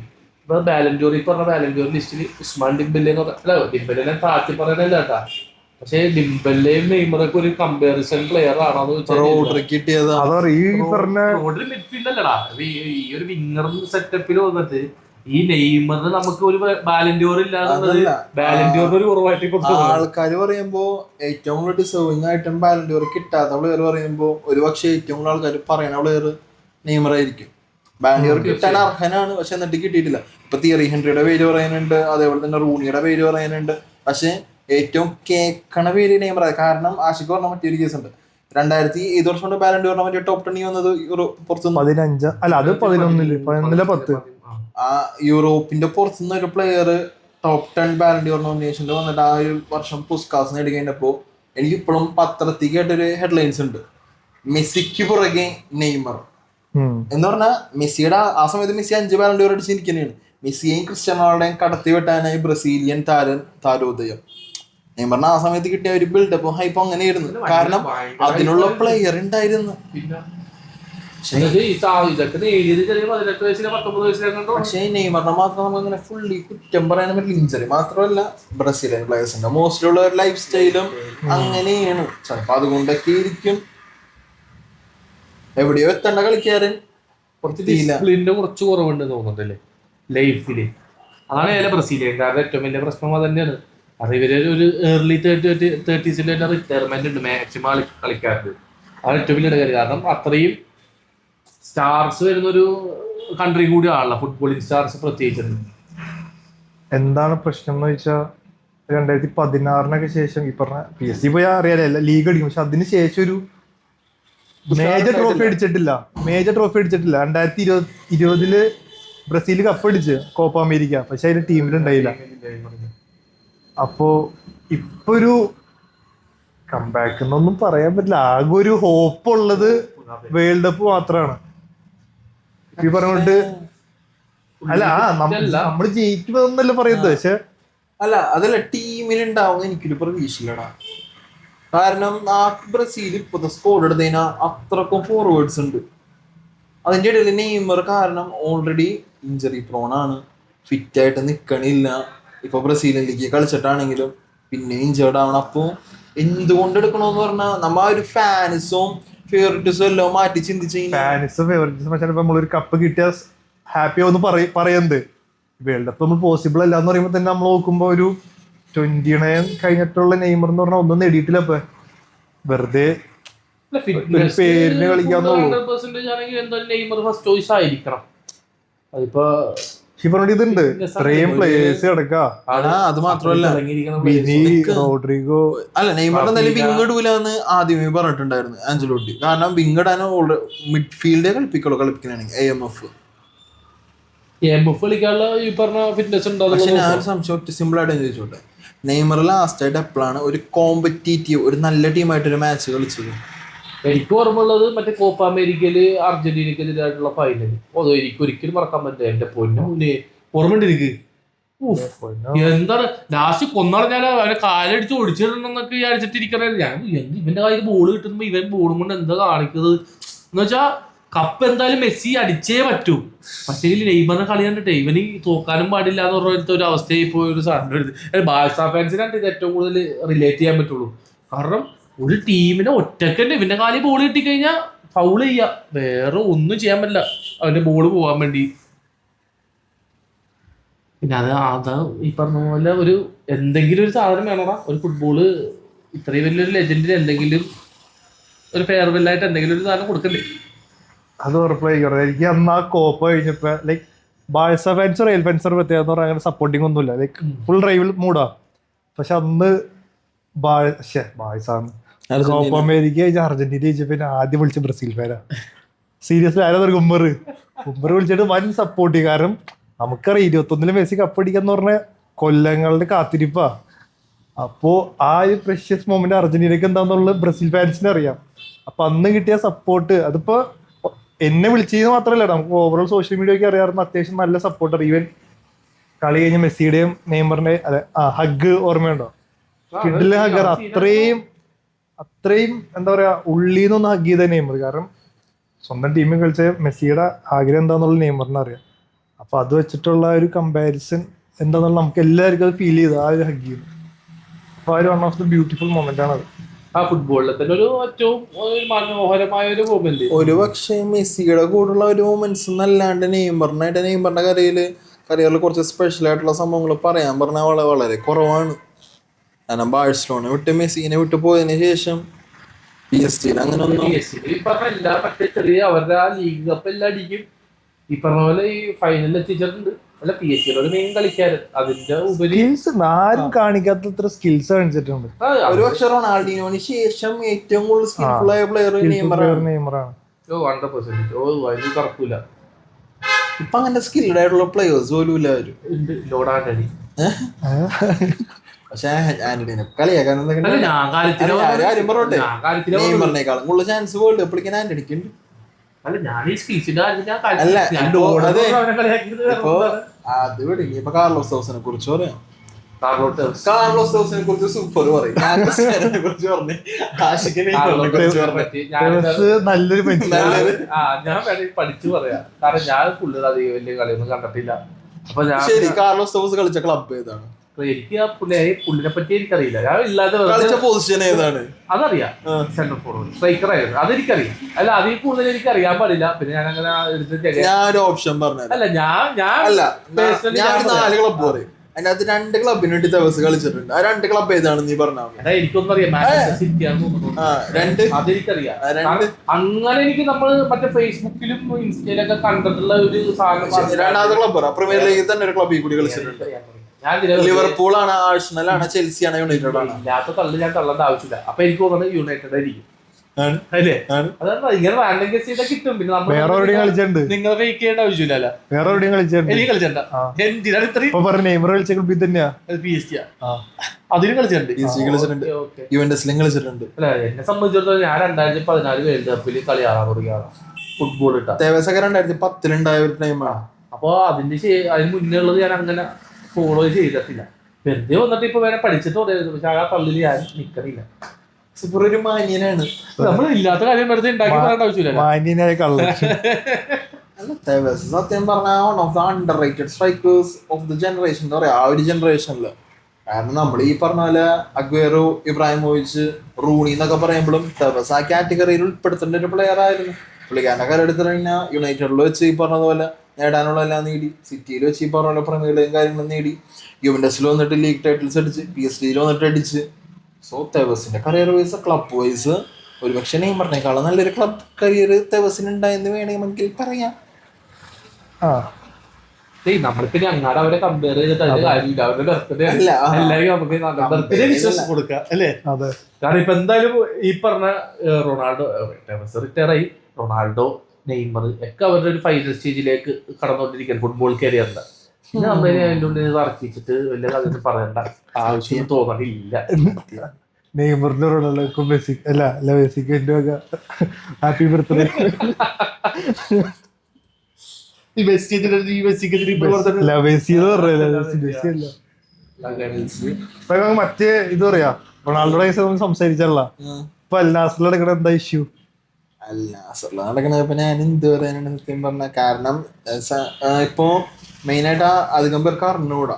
ഇപ്പൊ ബാലൻഡിയോർ പറഞ്ഞ ബാലൻഡിയോർ ലിസ്റ്റിൽ ഉസ്മാൻ ഡിംബെലെ അല്ല, ഡിംബെലെ താഴ്ത്തി പറയുന്നില്ല കേട്ടാ, പക്ഷെ ഡിംബെലെയും നെയ്മറൊക്കെ ഒരു കമ്പാരിസൺ പ്ലെയർ ആണോന്ന് വെച്ചാൽ മിഡ്ഫീൽഡ് അല്ലടാ, ഈ ഒരു വിങ്ങർ സെറ്റപ്പിൽ വന്നിട്ട് ഈ നെയ്മറിന് നമുക്ക് ഒരു ബാലൻഡിയോർ ഇല്ലാതെ ബാലൻഡിയോറിന് ഒരു കുറവായിട്ട് ആൾക്കാർ പറയുമ്പോ ഏറ്റവും കൂടുതൽ ഡിസേർവിംഗ് ആയിട്ടും ബാലൻഡിയോർ കിട്ടാത്ത പ്ലെയർ പറയുമ്പോ ഒരു പക്ഷെ ഏറ്റവും കൂടുതൽ ആൾക്കാർ പറയുന്ന പ്ലെയർ നെയ്മർ ആയിരിക്കും. ബാലൻഡിയോർ കിട്ടാൻ അർഹനാണ്, പക്ഷെ എന്നിട്ട് കിട്ടിയിട്ടില്ല. ഇപ്പൊ തിയറി ഹെൻറിയുടെ പേര് പറയാനുണ്ട്, അതേപോലെ തന്നെ റൂണിയുടെ പേര് പറയാനുണ്ട്, പക്ഷെ ഏറ്റവും കേക്കണ പേര് നെയ്മർ. കാരണം ആഷിക്ക് പറഞ്ഞ മറ്റൊരു കേസ് ഉണ്ട്, 2000 വർഷം കൊണ്ട് ബാലൻഡിയോറിനെ മറ്റേ ടോപ്പ് 10 വന്നത് പുറത്തുനിന്ന് 15 അല്ല അത് 11 ആ യൂറോപ്പിന്റെ പുറത്തുനിന്ന് ഒരു പ്ലെയർ ടോപ്പ് 10 ബാലൻഡിയോർ നോമിനേഷനിൽ വന്നിട്ട് ആ ഒരു വർഷം പുസ്കാസ് നേടി കഴിഞ്ഞപ്പോ എനിക്ക് ഇപ്പോഴും പത്രത്തിൽ കേട്ടൊരു ഹെഡ്ലൈൻസ് ഉണ്ട്, മെസ്സിക്ക് പുറകെ നെയ്മർ എന്ന് പറഞ്ഞാൽ മെസ്സിയുടെ ആ സമയത്ത് മെസ്സി 5 ബാലൻഡിയോർ അടിച്ചിരിക്കുന്നതാണ്. മെസ്സിയെയും ക്രിസ്ത്യാനോ റൊണാൾഡോയും കടത്തി വെട്ടാനായി ബ്രസീലിയൻ താരോദയം. നെയ്മറിന് ആ സമയത്ത് കിട്ടിയ ഒരു ബിൽഡപ്പ് ഹൈപ്പ് അങ്ങനെയായിരുന്നു, കാരണം അതിനുള്ള പ്ലെയർ ഉണ്ടായിരുന്നു. പക്ഷേ നെയ്മറിനെ മാത്രം നമുക്കിങ്ങനെ ഫുള്ളി കുറ്റം പറയാൻ പറ്റില്ല. ഇഞ്ചറി മാത്രമല്ല, ബ്രസീലിയൻ പ്ലേയേഴ്സിന്റെ മോസ്റ്റ്ലി ഉള്ള ഒരു ലൈഫ് സ്റ്റൈലും അങ്ങനെയാണ്. ചിലപ്പോ അതുകൊണ്ടൊക്കെ ഇരിക്കും എവിടെയോ എത്തേണ്ട കളിക്കാരൻ കുറച്ച് കുറവുണ്ട് തോന്നുന്നുണ്ടല്ലേ ലൈഫില്. അതാണ് ബ്രസീലിയൻകാരുടെ ഏറ്റവും വലിയ പ്രശ്നം അത് തന്നെയാണ്. അത് ഇവര് ഒരു ഏർലി 30s തന്നെ റിട്ടയർമെന്റ് ഉണ്ട് മാക്സിമം കളിക്കാർക്ക്. അതാണ് ഏറ്റവും വലിയ കാര്യം. കാരണം അത്രയും സ്റ്റാർസ് വരുന്നൊരു കൺട്രി കൂടി ആണല്ലോ ഫുട്ബോളിംഗ് സ്റ്റാർസ് പ്രത്യേകിച്ച്. എന്താണ് പ്രശ്നം എന്ന് വെച്ചാൽ 2016 ശേഷം ഈ പറഞ്ഞ PSG പോയി അറിയാലോ ലീഗ് അടിക്കും, പക്ഷെ അതിന് ശേഷം ഒരു മേജർ ട്രോഫി അടിച്ചിട്ടില്ല. 2020 ബ്രസീൽ കപ്പ് അടിച്ച് കോപ്പ അമേരിക്ക, പക്ഷെ അതിന്റെ ടീമിലുണ്ടായില്ല. അപ്പോ ഇപ്പൊ ഒരു കംബാക്ക് എന്നൊന്നും പറയാൻ പറ്റില്ല. ആകെ ഒരു ഹോപ്പ് ഉള്ളത് വേൾഡ് കപ്പ് മാത്രമാണ്. ഈ പറഞ്ഞിട്ട് അല്ല നമ്മള് ജയിക്കുമെന്നല്ല പറയുന്നത്, പക്ഷെ അല്ല അതല്ല ടീമിലുണ്ടാവുന്ന എനിക്കൊരു പ്രതീക്ഷയില്ലടാ. കാരണം ആ ബ്രസീൽ ഇപ്പോഴത്തെ സ്കോഡ് എടുത്തതിനാ അത്രക്കും ഫോർവേഡ്സ് ഉണ്ട്. അതിൻ്റെ ഇടയിൽ നെയ്മർ കാരണം ഓൾറെഡി ഇഞ്ചറി പ്രോൺ ആണ്, ഫിറ്റായിട്ട് നിൽക്കണില്ല. ഇപ്പൊ ബ്രസീലിലേക്ക് കളിച്ചിട്ടാണെങ്കിലും പിന്നെ ഇഞ്ചേർഡ് ആവണം. അപ്പോൾ എന്തുകൊണ്ട് എടുക്കണമെന്ന് പറഞ്ഞാൽ നമ്മ ആ ഒരു ഫാൻസും ഫേവറിറ്റിസും എല്ലാം മാറ്റി ചിന്തിച്ച് നമ്മളൊരു കപ്പ് കിട്ടിയ ഹാപ്പി ആവുന്ന പറയുന്നത് വേൾഡ് കപ്പ് നമ്മൾ പോസിബിൾ അല്ല എന്ന് പറയുമ്പോൾ തന്നെ നമ്മൾ നോക്കുമ്പോ ഒരു 29 കഴിഞ്ഞിട്ടുള്ള നെയ്മർ എന്ന് പറഞ്ഞാൽ ഒന്നും നേടിയിട്ടില്ല. ഇപ്പൊ വെറുതെ പേരിന് കളിക്കാന്നുള്ളൂ. ഇതുണ്ട് ഇത്രയും പ്ലേയേഴ്സ് കിടക്കാം. അത് മാത്രമല്ല റോഡ്രിഗോ അല്ല നെയ്മറിന്റെ എന്തായാലും വിങ് ഇടൂലെന്ന് ആദ്യമേ പറഞ്ഞിട്ടുണ്ടായിരുന്നു ആഞ്ചലോട്ടി. കാരണം വിങ് ഇടാൻ മിഡ്ഫീൽഡേ കളിപ്പിക്കണമെങ്കിൽ AMF കളിക്കാനുള്ള ഈ പറഞ്ഞ ഫിറ്റ്നസ് ഉണ്ടോ? പക്ഷെ ഞാനൊരു സംശയം ഒറ്റ സിമ്പിൾ ആയിട്ട് ചോദിച്ചോട്ടെ, നെയ്മർ ലാസ്റ്റ് ആയിട്ട് എപ്പോഴാണ് ഒരു കോമ്പറ്റീറ്റീവ് ഒരു നല്ല ടീമായിട്ടൊരു മാച്ച് കളിച്ചത്? എനിക്ക് ഓർമ്മയുള്ളത് മറ്റേ കോപ്പ അമേരിക്കയില് അർജന്റീനക്കെതിരായിട്ടുള്ള ഫൈനൽ. അതോ എനിക്ക് ഒരിക്കലും മറക്കാൻ പറ്റില്ല. എന്റെ പൊന്നു മുന്നേ ഓർമ്മയുണ്ട് എനിക്ക്. എന്താണ് ലാസ്റ്റ് കൊന്നറിഞ്ഞാൽ അവനെ കാലടിച്ച് ഒടിച്ചിടണമെന്നൊക്കെ വിചാരിച്ചിട്ടിരിക്കണേ. ഞാൻ ഇവന്റെ കയ്യിൽ ബോൾ കിട്ടുമ്പോ ഇവൻ ബോളും കൊണ്ട് എന്താ കാണിക്കുന്നത് എന്ന് വെച്ചാ കപ്പ് എന്തായാലും മെസ്സി അടിച്ചേ പറ്റൂ. പക്ഷേ നെയ്മറിനെ കളി കണ്ടിട്ടേ ഇവന് തോക്കാനും പാടില്ല എന്ന് പറഞ്ഞ ഒരു അവസ്ഥയിൽ പോയ ഒരു സാധനം ബാഴ്സ ഫാൻസിനാണ് ഇത് ഏറ്റവും കൂടുതൽ റിലേറ്റ് ചെയ്യാൻ പറ്റുള്ളൂ. കാരണം ഒരു ടീമിനെ ഒറ്റക്കന്നെ ഇവന്റെ കാലിൽ ബോൾ കിട്ടിക്കഴിഞ്ഞാൽ ഫൗൾ ചെയ്യാ, വേറെ ഒന്നും ചെയ്യാൻ പറ്റില്ല അവന്റെ ബോൾ പോകാൻ വേണ്ടി. പിന്നെ അത് ഈ പറഞ്ഞ പോലെ ഒരു എന്തെങ്കിലും ഒരു സാധനം വേണോടാ ഒരു ഫുട്ബോള് ഇത്രയും വലിയൊരു ലെജൻഡിന് എന്തെങ്കിലും ഒരു ഫെയർവെല്ലായിട്ട് എന്തെങ്കിലും ഒരു സാധനം കൊടുക്കണ്ടേ? അത് ഉറപ്പായിക്കോട്ടെ. എനിക്ക് അന്ന് ആ കോപ്പ കഴിഞ്ഞപ്പോ ലൈക്ക് ബാഴ്സ ഫാൻസ് റയൽ ഫാൻസർ പ്രത്യേകത എന്ന് പറഞ്ഞാൽ അങ്ങനെ സപ്പോർട്ടിങ് ഒന്നുമില്ല, ലൈക്ക് ഫുൾ റൈവൽ മൂടാ. പക്ഷെ അന്ന് ബാഴ്സാണ് കോപ്പ അമേരിക്ക കഴിഞ്ഞ അർജന്റീന ജയിച്ച പിന്നെ ആദ്യം വിളിച്ച ബ്രസീൽ ഫാനാ. സീരിയസ്ലി ആരാ ഉമ്മർ വിളിച്ചിട്ട് വൻ സപ്പോർട്ട് ചെയ്യും. കാരണം നമുക്കറിയാം 21 മെസ്സി കപ്പടിക്കാന്ന് പറഞ്ഞ കൊല്ലങ്ങളുടെ കാത്തിരിപ്പാ. അപ്പോ ആ ഒരു പ്രഷ്യസ് മൊമെന്റ് അർജന്റീനക്ക് എന്താന്നുള്ളത് ബ്രസീൽ ഫാൻസിന് അറിയാം. അപ്പൊ അന്ന് കിട്ടിയ സപ്പോർട്ട് അതിപ്പോ എന്നെ വിളിച്ചത് മാത്രമല്ല, നമുക്ക് ഓവറോൾ സോഷ്യൽ മീഡിയ ഒക്കെ അറിയാറുണ്ട് അത്യാവശ്യം നല്ല സപ്പോർട്ടർ. ഈവൻ കളി കഴിഞ്ഞ മെസ്സിയുടെയും നെയ്മറിന്റെ ഹഗ് ഓർമ്മയുണ്ടോ? കിഡിലെ ഹഗ്. അത്രയും എന്താ പറയാ ഉള്ളിന്നൊന്ന് ഹഗ് ചെയ്ത നെയ്മർ. കാരണം സ്വന്തം ടീമിൽ കളിച്ച മെസ്സിയുടെ ആഗ്രഹം എന്താന്നുള്ളത് നെയ്മറിന് അറിയാം. അപ്പൊ അത് വെച്ചിട്ടുള്ള ഒരു കമ്പാരിസൺ എന്താന്നുള്ള നമുക്ക് എല്ലാവർക്കും അത് ഫീൽ ചെയ്തു ആ ഒരു ഹഗ് ചെയ്തു. അപ്പൊ ആ ഒരു one of the beautiful moment ആണത്. ആ ഫുട്ബോളിലെ തന്നെ ഒരു ഏറ്റവും മനോഹരമായ ഒരു മൊമെന്റ്. ഒരു പക്ഷേ മെസ്സിയുടെ കൂടെയുള്ള ഒരു മൊമെന്റ്സ് എന്നല്ലാണ്ട് നെയ്മറിന്റെ കരിയറിൽ കുറച്ച് സ്പെഷ്യൽ ആയിട്ടുള്ള സംഭവങ്ങൾ പറയാൻ പറഞ്ഞാൽ വളരെ കുറവാണ്. കാരണം ബാഴ്സലോണ വിട്ട് മെസ്സിനെ വിട്ട് പോയതിനു ശേഷം PSG അങ്ങനെ ഒന്നും ഈ പറഞ്ഞ എല്ലാ മറ്റേ ചെറിയ അവരുടെ ആ ലീഗ് കപ്പ് എല്ലാം അടിക്കും. ഈ പറഞ്ഞ പോലെ ഈ ഫൈനലിൽ എത്തിച്ചിട്ടുണ്ട്. അല്ല PSG ഒരു മെയിൻ കളിക്കാരൻ. അതിന്റെ ഉപരി സ്കിൽസ് ആരും കാണിക്കാത്തത്ര സ്കിൽസ് കാണിച്ചിട്ടുണ്ട്. ഒരു പക്ഷെ റൊണാൾഡിനോന് ശേഷം ഏറ്റവും കൂടുതൽ സ്കിൽഫുൾ ആയ പ്ലെയർ നെയ്മറാണ്. 100%. അതിന് കറക്കൂല. ഇപ്പൊ അങ്ങനെ സ്കിൽഡ് ആയിട്ടുള്ള പ്ലെയേഴ്സ് പോലും ഇല്ല അവര്. ലോഡ് ആന്റണി. പക്ഷെ ആന്റണിനെ കളിയാക്കാൻ ഞാൻ നെയ്മറിനേക്കാളും കൂടുതൽ ചാൻസ് വേൾഡ് കപ്പിളിക്കാൻ ആന്റണിക്ക് ഉണ്ട്. അല്ല ഞാൻ ഈ സ്കിൽസിന്റെ ഇപ്പൊ അത് വിടും. ഇപ്പൊ കാർലോസ് ഹൗസിനെ കുറിച്ച് പറയാം. കാർലോസ് ഹൗസിനെ കുറിച്ച് സൂപ്പർ പറയും. നല്ലൊരു ഞാൻ പഠിച്ചു പറയാം. കാരണം ഞാൻ പുള്ളിയുടെ അധികം വലിയ കളിയൊന്നും കണ്ടിട്ടില്ല. അപ്പൊ ഞാൻ ശരി, കാർലോസ് ഹൗസ് കളിച്ച ക്ലബ് ഏതാണ്? എനിക്ക് ആ പുള്ളിനെ പറ്റി എനിക്കറിയില്ല. ഞാൻ ഇല്ലാതെ കളിച്ച പൊസിഷൻ ഏതാണ് അതറിയാം. സെന്റർ ഫോർവേഡ്, സ്ട്രൈക്കർ ആയിരുന്നു. അതെനിക്കറിയാം. അല്ല അതിൽ കൂടുതൽ എനിക്ക് അറിയാൻ പാടില്ല. പിന്നെ ഞാൻ അങ്ങനെ ഞാൻ ഒരു ഓപ്ഷൻ പറഞ്ഞത്. അല്ല ഞാൻ 4 ക്ലബ്ബ് പറയും. അതിനകത്ത് 2 ക്ലബിന് വേണ്ടി ദിവസം കളിച്ചിട്ടുണ്ട്. ആ 2 ക്ലബ്ബ് ഏതാണ് നീ പറഞ്ഞാൽ? എനിക്കൊന്നും അറിയാം. അതെനിക്കറിയാം. അങ്ങനെ എനിക്ക് നമ്മൾ മറ്റേ ഫേസ്ബുക്കിലും ഇൻസ്റ്റയിലൊക്കെ കണ്ടിട്ടുള്ള ഒരു സാധനം. 2ാമത്തെ ക്ലബ്ബ് പ്രീമിയർ ലീഗിൽ തന്നെ ഒരു ക്ലബ്ബിൽ കൂടി കളിച്ചിട്ടുണ്ട്. ലിവർപൂൾ ആണ്, ആഴ്സണൽ ആണ്, ചെൽസി ആണ്, യുണൈറ്റഡ് ആണ്. ഇല്ലാത്ത തള്ളി ഞാൻ തള്ളേണ്ട ആവശ്യമില്ല. അപ്പൊ എനിക്ക് തോന്നുന്നത് യുണൈറ്റഡ് ആയിരിക്കും. അല്ലേ? അതാണ് ഇങ്ങനെ റാൻഡം ഗസ് ചെയ്താൽ കിട്ടും. പിന്നെ കളിച്ചിട്ടുണ്ട്. നിങ്ങൾ വെയിറ്റ് ചെയ്യേണ്ട ആവശ്യമില്ല. വേറെ എവിടെയും കളിച്ചിട്ടുണ്ട്. എനിക്ക് കളിച്ചിട്ടുണ്ട്. എന്തിനാണ് ഇത്രയും അതിന് കളിച്ചിട്ടുണ്ട്. യുവന്റസിലും കളിച്ചിട്ടുണ്ട്. അല്ല എന്നെ സംബന്ധിച്ചിടത്തോളം ഞാൻ 2014 വേൾഡ് കപ്പിൽ കളി കാണാൻ തുടങ്ങിയാണ് ഫുട്ബോൾ ഇട്ട. തേവസൊക്കെ 2010 ഒരു ടൈമാണ്. അപ്പൊ അതിന് മുന്നേ ഉള്ളത് ഞാൻ അങ്ങനെ ഫോളോ ചെയ്തിട്ടില്ല. വെറുതെ വന്നിട്ട് ഇപ്പൊ വേറെ പഠിച്ചിട്ട് പറയായിരുന്നു. പക്ഷെ ആ തള്ളിൽ ഞാൻ നിക്കണില്ല. സൂപ്പർ ഒരു മാന്യനാണ്. നമ്മൾ ഇല്ലാത്ത കാര്യം വെറുതെ ഉണ്ടാക്കി പറയേണ്ട ആവശ്യമില്ല. സത്യം പറഞ്ഞാൽ one of the under rated strikers of the generation എന്ന് പറയാം. ആ ഒരു ജനറേഷനില്. കാരണം നമ്മൾ ഈ പറഞ്ഞ പോലെ അഗ്വേറോ, ഇബ്രാഹിമോവിച്ച്, റൂണി എന്നൊക്കെ പറയുമ്പോഴും ടെവസ് ആ കാറ്റഗറിയിൽ ഉൾപ്പെടുത്തേണ്ട ഒരു പ്ലെയർ ആയിരുന്നു. പുള്ളിക്കാരനെ കരെടുത്തു കഴിഞ്ഞാൽ യുണൈറ്റഡിൽ വെച്ച് ഈ പറഞ്ഞ പോലെ നേടാനുള്ള എല്ലാം നേടി. സിറ്റിയിൽ വെച്ച് ഈ പറഞ്ഞ പോലെ പ്രീമിയർ ലീഗ് കാര്യങ്ങളും നേടി. യുവന്റസിൽ വന്നിട്ട് ലീഗ് ടൈറ്റിൽസ് അടിച്ച്, PSG വന്നിട്ട് അടിച്ച്. സോ തെവസിന്റെ കരിയർ വൈസ്, ക്ലബ് വൈസ് ഒരുപക്ഷെ നെയ്മറിനേക്കാളും നല്ലൊരു ക്ലബ് കരിയർ തെവസിന് ഉണ്ടായെന്ന് വേണമെങ്കിൽ പറയാം. നമ്മളിപ്പോ അങ്ങാട് അവരെ കമ്പയർ ചെയ്തിട്ട് കാര്യമില്ല. അവരുടെ ബർത്ത്ഡേ എല്ലാവരും നമുക്ക് ബർത്ത്ഡേ വിശ്വസിച്ച് കൊടുക്കാം അല്ലേ? കാരണം ഇപ്പൊ എന്തായാലും ഈ പറഞ്ഞ റൊണാൾഡോ റിട്ടയർ ആയി. റൊണാൾഡോ, നെയ്മർ ഒക്കെ അവരുടെ ഒരു ഫൈനൽ സ്റ്റേജിലേക്ക് കടന്നുകൊണ്ടിരിക്കുകയാണ് ഫുട്ബോൾ കരിയറിന്റെ. പിന്നെ നമ്മളെ അതിൻ്റെ ഉള്ളിൽ തറക്കിച്ചിട്ട് വലിയ കഥ പറയേണ്ട ആവശ്യം തോന്നണില്ല. നെയ്മറിന്റെ റൊണാൾഡോക്കും മെസ്സി അല്ല മെസ്സിക്ക് ഹാപ്പി ബർത്ത്ഡേ. മറ്റേ ഇത് പറയാ റൊണാൾഡോയുടെ കേസ് നമ്മൾ സംസാരിച്ചല്ല. ഇപ്പൊ അൽ നാസറിൽ നടക്കണ എന്താ ഇഷ്യൂ? അൽ നാസറിൽ നടക്കണ ഞാൻ എന്ത് പറയാനാണ് സത്യം പറഞ്ഞ. കാരണം ഇപ്പോ മെയിനായിട്ട് അധികം പേർക്ക് അറിഞ്ഞുകൂടാ.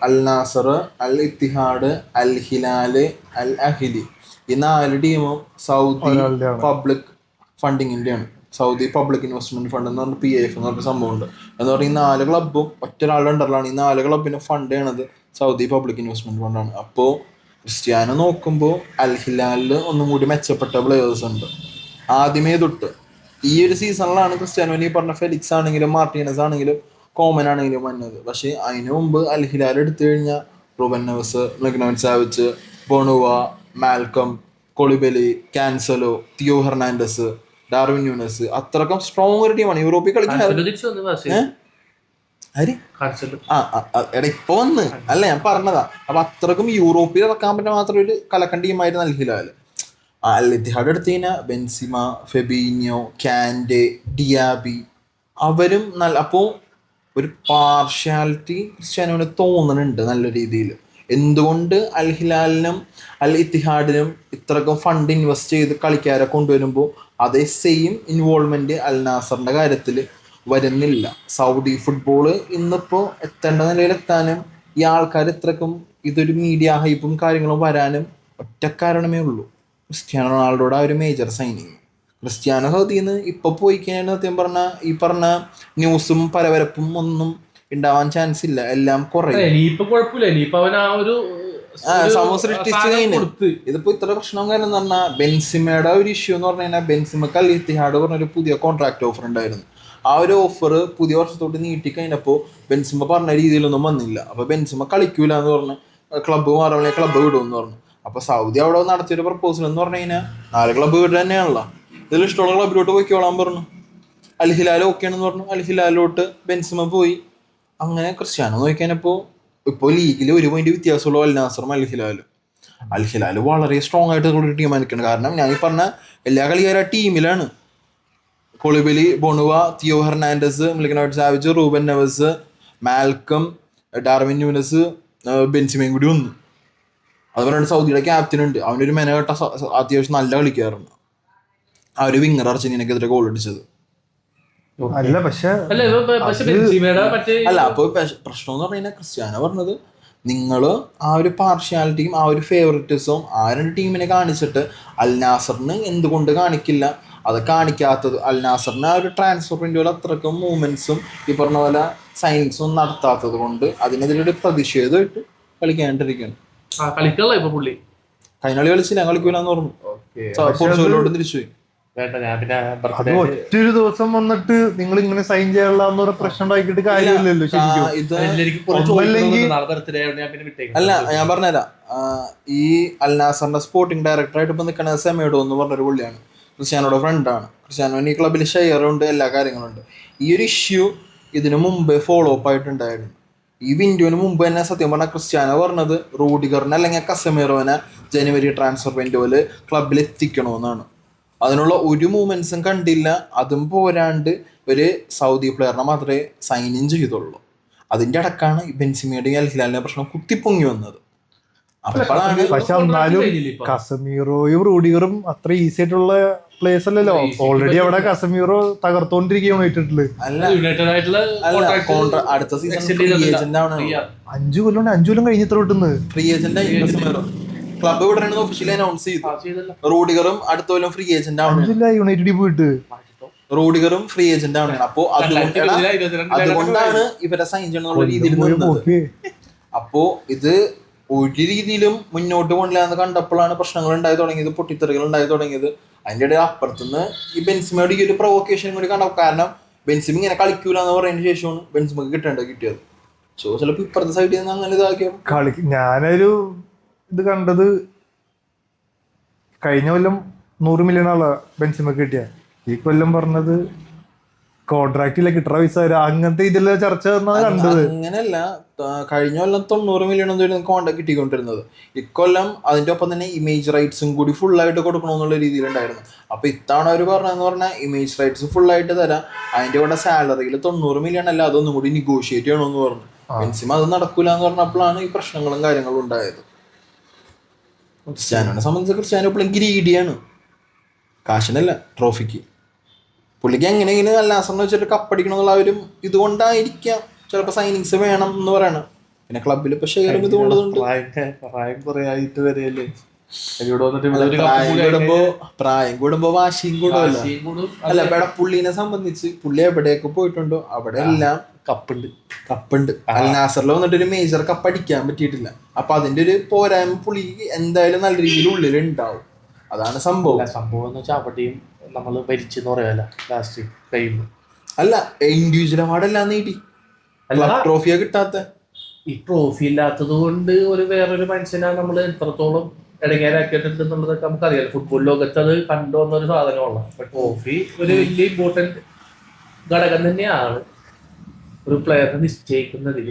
Al Nassr, Al Ittihad, Al Hilal, Al Ahli ഈ 4 ടീമും സൗദി പബ്ലിക് ഫണ്ടിങ്ങിന്റെയാണ്. സൗദി പബ്ലിക് ഇൻവെസ്റ്റ്മെന്റ് ഫണ്ട് എന്ന് പറഞ്ഞ PIF എന്ന് പറഞ്ഞ സംഭവമുണ്ട്. എന്ന് പറഞ്ഞാൽ ഈ 4 ക്ലബ്ബും ഒറ്റൊരാളുടെ അണ്ടറിലാണ്. ഈ 4 ക്ലബിന് ഫണ്ട് ചെയ്യണത് സൗദി പബ്ലിക് ഇൻവെസ്റ്റ്മെന്റ് ഫണ്ടാണ്. അപ്പോൾ ക്രിസ്ത്യാനോ നോക്കുമ്പോൾ അൽ ഹിലാലിൽ ഒന്നും കൂടി മെച്ചപ്പെട്ട പ്ലെയേഴ്സ് ഉണ്ട്. ആദ്യമേ തൊട്ട് ഈ ഒരു സീസണിലാണ് ക്രിസ്ത്യാനോ ഈ പറഞ്ഞ ഫെലിക്സ് ആണെങ്കിലും മാർട്ടീനസ് ആണെങ്കിലും കോമൻ ആണെങ്കിലും വന്നത്. പക്ഷെ അതിനു മുമ്പ് അൽ ഹിലാൽ എടുത്തു കഴിഞ്ഞാൽ Ruben Neves, Mignon Savic, Bounou, Malcom, Koulibaly, Cancelo, Theo Hernandez, Darwin Nunez, അത്രക്കും സ്ട്രോങ് ഒരു ടീമാണ് യൂറോപ്പിൽ കളിക്കുന്നത്. എടാ ഇപ്പൊ വന്ന് അല്ല ഞാൻ പറഞ്ഞതാ. അപ്പൊ അത്രക്കും യൂറോപ്പിൽ ഇറക്കാൻ പറ്റുന്ന മാത്രം ഒരു കലക്കൻ ടീമായിരുന്നു അൽ ഹിലാൽ. അൽ ഇത്തിഹാദ് എടുത്തു കഴിഞ്ഞാൽ ബെൻസിമ, ഫെബീനിയോ, കാൻഡെ, ഡിയാബി അവരും നല്ല. അപ്പോൾ ഒരു പാർഷ്യാലിറ്റി ക്രിസ്ത്യാനോന് തോന്നുന്നുണ്ട് നല്ല രീതിയിൽ. എന്തുകൊണ്ട് അൽ ഹിലാലിനും അൽ ഇത്തിഹാദിനും ഇത്രക്കും ഫണ്ട് ഇൻവെസ്റ്റ് ചെയ്ത് കളിക്കാരെ കൊണ്ടുവരുമ്പോൾ അതേ സെയിം ഇൻവോൾവ്മെന്റ് അൽ നാസറിന്റെ കാര്യത്തിൽ വരുന്നില്ല. സൗദി ഫുട്ബോള് ഇന്നിപ്പോൾ എത്തേണ്ട നിലയിലെത്താനും ഈ ആൾക്കാർ ഇത്രക്കും ഇതൊരു മീഡിയ ഹൈപ്പും കാര്യങ്ങളും വരാനും ഒറ്റ കാരണമേ ഉള്ളൂ, ക്രിസ്ത്യാനോ റൊണാൾഡോയുടെ ആ ഒരു മേജർ സൈനിങ്. ക്രിസ്ത്യാനോ സൗദിന്ന് ഇപ്പൊ പോയി കഴിഞ്ഞാൽ സത്യം പറഞ്ഞാൽ ഈ പറഞ്ഞ ന്യൂസും പരവരപ്പും ഒന്നും ഉണ്ടാവാൻ ചാൻസ് ഇല്ല, എല്ലാം കുറയും. ഇതിപ്പോ ഇത്ര പ്രശ്നം കാരണം എന്ന് പറഞ്ഞാൽ ബെൻസിമയുടെ ഒരു ഇഷ്യൂ എന്ന് പറഞ്ഞു കഴിഞ്ഞാൽ ബെൻസിമക്ക് അൽ ഇത്തിഹാദ് പറഞ്ഞൊരു പുതിയ കോൺട്രാക്ട് ഓഫർ ഉണ്ടായിരുന്നു. ആ ഒരു ഓഫർ പുതിയ വർഷത്തോട്ട് നീട്ടി കഴിഞ്ഞപ്പോൾ ബെൻസിമ പറഞ്ഞ രീതിയിലൊന്നും വന്നില്ല. അപ്പൊ ബെൻസിമ കളിക്കൂല എന്ന് പറഞ്ഞ് ക്ലബ്ബ് മാറുമ്പോൾ ക്ലബ്ബ് വിടുമെന്ന് പറഞ്ഞു. അപ്പൊ സൗദി അവിടെ നടത്തിയൊരു പ്രപ്പോസൽ എന്ന് പറഞ്ഞു കഴിഞ്ഞാൽ 4 ക്ലബ്ബ് വിടുക തന്നെയാണല്ലോ, ഇതിൽ ഇഷ്ടമുള്ള ക്ലബിലോട്ട് പോയിക്കോളാൻ പറഞ്ഞു. അൽ ഹിലാൽ ഓക്കെ ആണെന്ന് പറഞ്ഞു, അൽ ഹിലാലിലോട്ട് ബെൻസിമ പോയി. അങ്ങനെ ക്രിസ്ത്യാനോ നോക്കിക്കഴിഞ്ഞപ്പോൾ ഇപ്പോൾ ലീഗിൽ 1 പോയിന്റ് വ്യത്യാസമുള്ള അൽ നാസറും അൽ ഹിലാലും. അൽ ഹിലാൽ വളരെ സ്ട്രോങ് ആയിട്ട് ഒരു ടീം നിൽക്കുന്നത്. കാരണം ഞാൻ ഈ പറഞ്ഞ എല്ലാ കളിക്കാരും ആ ടീമിലാണ്. Koulibaly, Bounou, Theo Hernandez, Mignon Savic, Ruben Neves, Malcom, Darwin Nunez, ബെൻസിമയും കൂടി വന്നു. അതുപോലെ സൗദിയുടെ ക്യാപ്റ്റൻ ഉണ്ട്, അവനൊരു മെനകെട്ട അത്യാവശ്യം നല്ല കളിക്കാറുണ്ട്. ആ ഒരു വിങ്ങർ അർജന്റീനക്കെതിരെ ഗോൾ അടിച്ചത്. അല്ല പക്ഷെ അല്ല അപ്പൊ പ്രശ്നം എന്ന് പറഞ്ഞു കഴിഞ്ഞാൽ ക്രിസ്ത്യാനോ പറഞ്ഞത് നിങ്ങൾ ആ ഒരു പാർഷ്യാലിറ്റിയും ആ ഒരു ഫേവറിറ്റിസവും ആ 2 ടീമിനെ കാണിച്ചിട്ട് അൽ നാസറിന് എന്തുകൊണ്ട് കാണിക്കില്ല? അത് കാണിക്കാത്തത് അൽ നാസറിന് ആ ഒരു ട്രാൻസ്ഫർ വിൻഡോയിൽ അത്രക്കും മൂവ്മെന്റ്സും ഈ പറഞ്ഞ പോലെ സൈനിങ്സും നടത്താത്തത് കൊണ്ട് അതിനെതിരെ പ്രതിഷേധമായിട്ട് കളിക്കാണ്ടിരിക്കുകയാണ്. കഴിഞ്ഞ കളി കളിച്ചില്ല, കളിക്കൂലെന്ന് പറഞ്ഞു. പോർച്ചുഗലോട്ട് തിരിച്ചുപോയി. അത് ഒറ്റൊരു ദിവസം വന്നിട്ട് നിങ്ങൾ ഇങ്ങനെ സൈൻ ചെയ്യാനുള്ള പ്രശ്നം ഉണ്ടാക്കിയിട്ട് കാര്യമില്ലല്ലോ. അല്ല ഞാൻ പറഞ്ഞുതരാം, ഈ അൽ നാസറിന്റെ സ്പോർട്ടിംഗ് ഡയറക്ടറായിട്ട് ഇപ്പൊ നിൽക്കുന്ന സെമേഡോ എന്ന് പറഞ്ഞൊരു പുള്ളിയാണ്, ക്രിസ്ത്യാനോയുടെ ഫ്രണ്ടാണ്. ക്രിസ്ത്യാനോന് ഈ ക്ലബിൽ ഷെയറുണ്ട്, എല്ലാ കാര്യങ്ങളുണ്ട്. ഈ ഒരു ഇഷ്യൂ ഇതിനു മുമ്പേ ഫോളോ അപ്പ് ആയിട്ടുണ്ടായിരുന്നു. ഈ വിൻഡോന് മുമ്പ് തന്നെ സത്യം പറഞ്ഞാൽ ക്രിസ്ത്യാനോ പറഞ്ഞത് റൂഡിഗറിനെ അല്ലെങ്കിൽ കസമീറോനെ ജനുവരി ട്രാൻസ്ഫർ വിൻഡോയില് ക്ലബിൽ എത്തിക്കണമെന്നാണ്. അതിനുള്ള ഒരു മൂവ്മെന്റ്സും കണ്ടില്ല. അതും പോരാണ്ട് ഒരു സൗദി പ്ലെയറിനെ മാത്രമേ സൈൻ ഇൻ ചെയ്തുള്ളൂ. അതിന്റെ അടക്കാണ് ബെൻസിമയുടെയും അൽ ഹിലാലിന്റെ പ്രശ്നം കുത്തിപ്പൊങ്ങി വന്നത്. പക്ഷെ എന്നാലും കസമീറോയും റൂഡിഗറും അത്ര ഈസി ആയിട്ടുള്ള പ്ലേസ് അല്ലല്ലോ. ഓൾറെഡി അവിടെ കസമീറോ തകർത്തോണ്ടിരിക്കുകയാണ് യുണൈറ്റഡില്. അടുത്ത സീസൺ ഫ്രീ ഏജന്റ് ആണ്. 5 കൊല്ലം കഴിഞ്ഞ് ഇത്ര കിട്ടുന്നത് ഫ്രീ ഏജന്റ് ക്ലബ് വിടണമെന്ന് ഒഫീഷ്യലി അനൗൺസ് ചെയ്തു. റൂഡിഗറും അടുത്ത കൊല്ലം ഫ്രീ ഏജന്റ് ആണ്. യുണൈറ്റഡിൽ പോയിട്ട് റൂഡിഗറും ഫ്രീ ഏജന്റ് ആണ്. അപ്പോ അതുകൊണ്ടാണ് ഇവരെ സൈൻ ചെയ്യണമെന്നുള്ള രീതിയിൽ നിന്നത്. അപ്പോ ഇത് ഒരു രീതിയിലും മുന്നോട്ട് പോകില്ല എന്ന് കണ്ടപ്പോഴാണ് പ്രശ്നങ്ങൾ ഉണ്ടായി തുടങ്ങിയത്, പൊട്ടിത്തെറികൾ ഉണ്ടായി തുടങ്ങിയത്. അതിൻ്റെ ഇടയിൽ അപ്പുറത്തുനിന്ന് ഈ ബെൻസിമയുടെ ഈ ഒരു പ്രൊവോക്കേഷൻ കൂടി കണ്ടപ്പോൾ, കാരണം ബെൻസിമ ഇങ്ങനെ കളിക്കൂല എന്ന് പറയുന്നതിന് ശേഷമാണ് ബെൻസിമക്ക് കിട്ടിയത്. സോ ചിലപ്പോൾ ഇപ്പുറത്തെ സൈഡിൽ നിന്ന് അങ്ങനെ ഇതാക്കിയോ ഞാനൊരു ഇത് കണ്ടത് കഴിഞ്ഞ കൊല്ലം 100 മില്യൺ ബെൻസിമക്ക് കിട്ടിയ, ഈ കൊല്ലം പറഞ്ഞത് കോൺട്രാക്റ്റില്ല കിട്ടുന്ന പൈസ അങ്ങനത്തെ ഇതിലെ ചർച്ച കണ്ടത്. അങ്ങനെയല്ല, കഴിഞ്ഞ കൊല്ലം 90 മില്യൺ എന്തായാലും കോൺട്രാക്ട് കിട്ടിക്കൊണ്ടിരുന്നത്. ഇക്കൊല്ലം അതിന്റെ ഒപ്പം തന്നെ ഇമേജ് റൈറ്റ്സും കൂടി ഫുള്ളായിട്ട് കൊടുക്കണമെന്നുള്ള രീതിയിലുണ്ടായിരുന്നു. അപ്പൊ ഇത്തവണ അവർ പറഞ്ഞതെന്ന് പറഞ്ഞാൽ ഇമേജ് റൈറ്റ്സ് ഫുള്ളായിട്ട് തരാം, അതിന്റെ കൂടെ സാലറിയിൽ 90 മില്യൺ അല്ല അതൊന്നും കൂടി നെഗോഷിയേറ്റ് ചെയ്യണമെന്ന് പറഞ്ഞു. ബെൻസിമ അത് നടക്കൂല എന്ന് പറഞ്ഞപ്പോഴാണ് ഈ പ്രശ്നങ്ങളും കാര്യങ്ങളും ഉണ്ടായത്. ക്രിസ്ത്യാനോനെ സംബന്ധിച്ച് ക്രിസ്ത്യാനോ ഇപ്പോഴും ഗ്രീഡിയാണ്, കാശിനല്ല ട്രോഫിക്ക്. പുള്ളിക്ക് എങ്ങനെയെങ്കിലും അൽ നാസറിനെ വെച്ചിട്ട് കപ്പടിക്കണം എന്നുള്ള ഒരു ഇതുകൊണ്ടായിരിക്കാം ചിലപ്പോൾ സൈനിങ്സ് വേണം എന്ന് പറയണം. പിന്നെ ക്ലബിൽ ഇപ്പൊ ഷെയറും ഇതുകൊണ്ടതുണ്ട്. പ്രായം കൂടുമ്പോ വാശിയും കൂടുമല്ലോ. അല്ല ഇവിടെ പുള്ളീനെ സംബന്ധിച്ച് പുള്ളി എവിടെയൊക്കെ പോയിട്ടുണ്ടോ അവിടെ എല്ലാം കപ്പുണ്ട്. അൽ നാസറിൽ വന്നിട്ട് ഒരു മേജർ കപ്പ് അടിക്കാൻ പറ്റിയിട്ടില്ല. അപ്പൊ അതിന്റെ ഒരു പോരായ്മ പുള്ളിക്ക് എന്തായാലും നല്ല രീതിയിൽ ഉള്ളിൽ ഉണ്ടാവും. അതാണ് സംഭവം. എന്ന് വെച്ചാൽ അവിടെയും നമ്മൾ ഭരിച്ചെന്ന് പറയാല്ല ലാസ്റ്റ് കഴിയുമ്പോൾ. അല്ല ഇൻഡിവിജ്വൽ അവാർഡെല്ലാം നേടി, അല്ല ട്രോഫിയാ കിട്ടാത്ത. ഈ ട്രോഫി ഇല്ലാത്തത് കൊണ്ട് വേറൊരു മനുഷ്യനെ നമ്മൾ എത്രത്തോളം ഇടങ്ങേരാക്കിയിട്ടുണ്ട് എന്നുള്ളതൊക്കെ നമുക്കറിയാലോ. ഫുട്ബോൾ ലോകത്ത് അത് കണ്ടുവന്ന ഒരു സാധനമുള്ള. അപ്പൊ ട്രോഫി ഒരു വലിയ ഇമ്പോർട്ടന്റ് ഘടകം തന്നെയാണ് ഒരു പ്ലെയറിനെ നിശ്ചയിക്കുന്നതിൽ.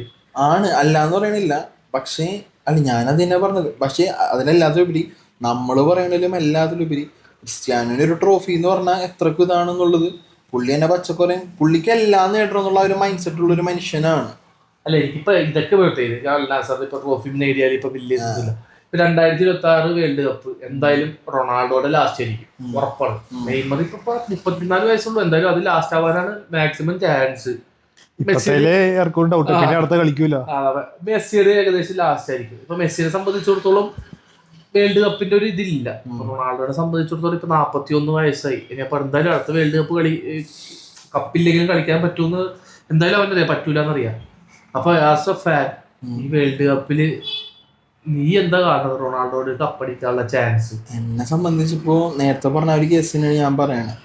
ആണ്, അല്ലാന്ന് പറയണില്ല. പക്ഷേ അല്ല ഞാനത് തന്നെ പറഞ്ഞത്. പക്ഷേ അതിനെല്ലാത്തിലുപരി നമ്മൾ പറയണതിലും എല്ലാത്തിലുപരി ക്രിസ്ത്യാനോന് ഒരു ട്രോഫി എന്ന് പറഞ്ഞാൽ എത്രക്കും ഇതാണെന്നുള്ളത് പുള്ളി തന്നെ പച്ചക്കുറയും പുള്ളിക്ക് എല്ലാം നേടണം എന്നുള്ള ഒരു മൈൻഡ് സെറ്റ് ഉള്ള ഒരു മനുഷ്യനാണ്. അല്ല എനിക്കിപ്പോ ഇതൊക്കെ വേണ്ടത് ഇപ്പൊ ട്രോഫി നേടിയാൽ ഇപ്പൊ വലിയ ഇതില്ല. 2026 വേൾഡ് കപ്പ് എന്തായാലും റൊണാൾഡോയുടെ ലാസ്റ്റ് ആയിരിക്കും, ഉറപ്പാണ്. നെയ്മർ ഇപ്പൊ 34 വയസ്സുള്ളൂ, എന്തായാലും അത് ലാസ്റ്റ് ആവാനാണ് മാക്സിമം ചാൻസ്. മെസ്സിയുടെ ഏകദേശം ലാസ്റ്റ് ആയിരിക്കും. ഇപ്പൊ മെസ്സിയെ സംബന്ധിച്ചിടത്തോളം വേൾഡ് കപ്പിന്റെ ഒരു ഇതില്ല. റൊണാൾഡോനെ സംബന്ധിച്ചിടത്തോളം ഇപ്പൊ 41 വയസ്സായി. ഇനി അപ്പൊ എന്തായാലും അടുത്ത വേൾഡ് കപ്പ് കപ്പില്ലെങ്കിലും കളിക്കാൻ പറ്റൂന്ന് എന്തായാലും അവനറിയാം, പറ്റൂലെന്നറിയാം. അപ്പൊ ആസ് എ ഫാൻ ഈ വേൾഡ് കപ്പില് നീ എന്താ കാണുന്നത് റൊണാൾഡോയുടെ കപ്പടിക്കാനുള്ള ചാൻസ്? എന്നെ സംബന്ധിച്ചിപ്പോ നേരത്തെ പറഞ്ഞ ഒരു കേസിനാണ് ഞാൻ പറയണത്.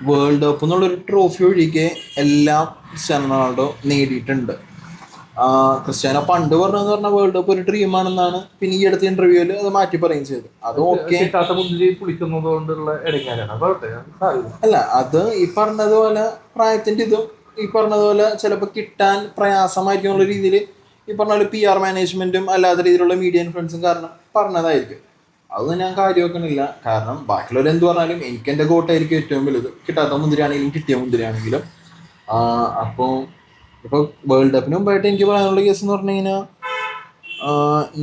വേൾഡ് കപ്പ് എന്നുള്ളൊരു ട്രോഫി ഒഴികെ എല്ലാം ക്രിസ്ത്യാനോ റൊണാൾഡോ നേടിയിട്ടുണ്ട്. ക്രിസ്ത്യാനോ പണ്ട് പറഞ്ഞതെന്ന് പറഞ്ഞാൽ വേൾഡ് കപ്പ് ഒരു ഡ്രീം ആണെന്നാണ്. പിന്നെ ഈ അടുത്ത ഇന്റർവ്യൂവിൽ അത് മാറ്റി പറയുകയും ചെയ്തു. അത് ഓക്കെ അല്ല, അത് ഈ പറഞ്ഞതുപോലെ പ്രായത്തിന്റെ ഇതും ഈ പറഞ്ഞതുപോലെ ചിലപ്പോൾ കിട്ടാൻ പ്രയാസമായിരിക്കും എന്നുള്ള രീതിയിൽ ഈ പറഞ്ഞ പോലെ PR മാനേജ്മെന്റും അല്ലാത്ത രീതിയിലുള്ള മീഡിയ ഇൻഫ്ലുവൻസും കാരണം പറഞ്ഞതായിരിക്കും. അത് ഞാൻ കാര്യമാക്കണില്ല. കാരണം ബാക്കിയുള്ളവർ എന്ത് പറഞ്ഞാലും എനിക്ക് എൻ്റെ ഗോട്ടായിരിക്കും ഏറ്റവും വലുത്. കിട്ടാത്ത മുന്തിരിയാണെങ്കിലും കിട്ടിയ മുന്തിരിയാണെങ്കിലും. അപ്പോൾ ഇപ്പോൾ വേൾഡ് കപ്പിന് മുമ്പായിട്ട് എനിക്ക് പറയാനുള്ള കേസ് എന്ന് പറഞ്ഞു കഴിഞ്ഞാൽ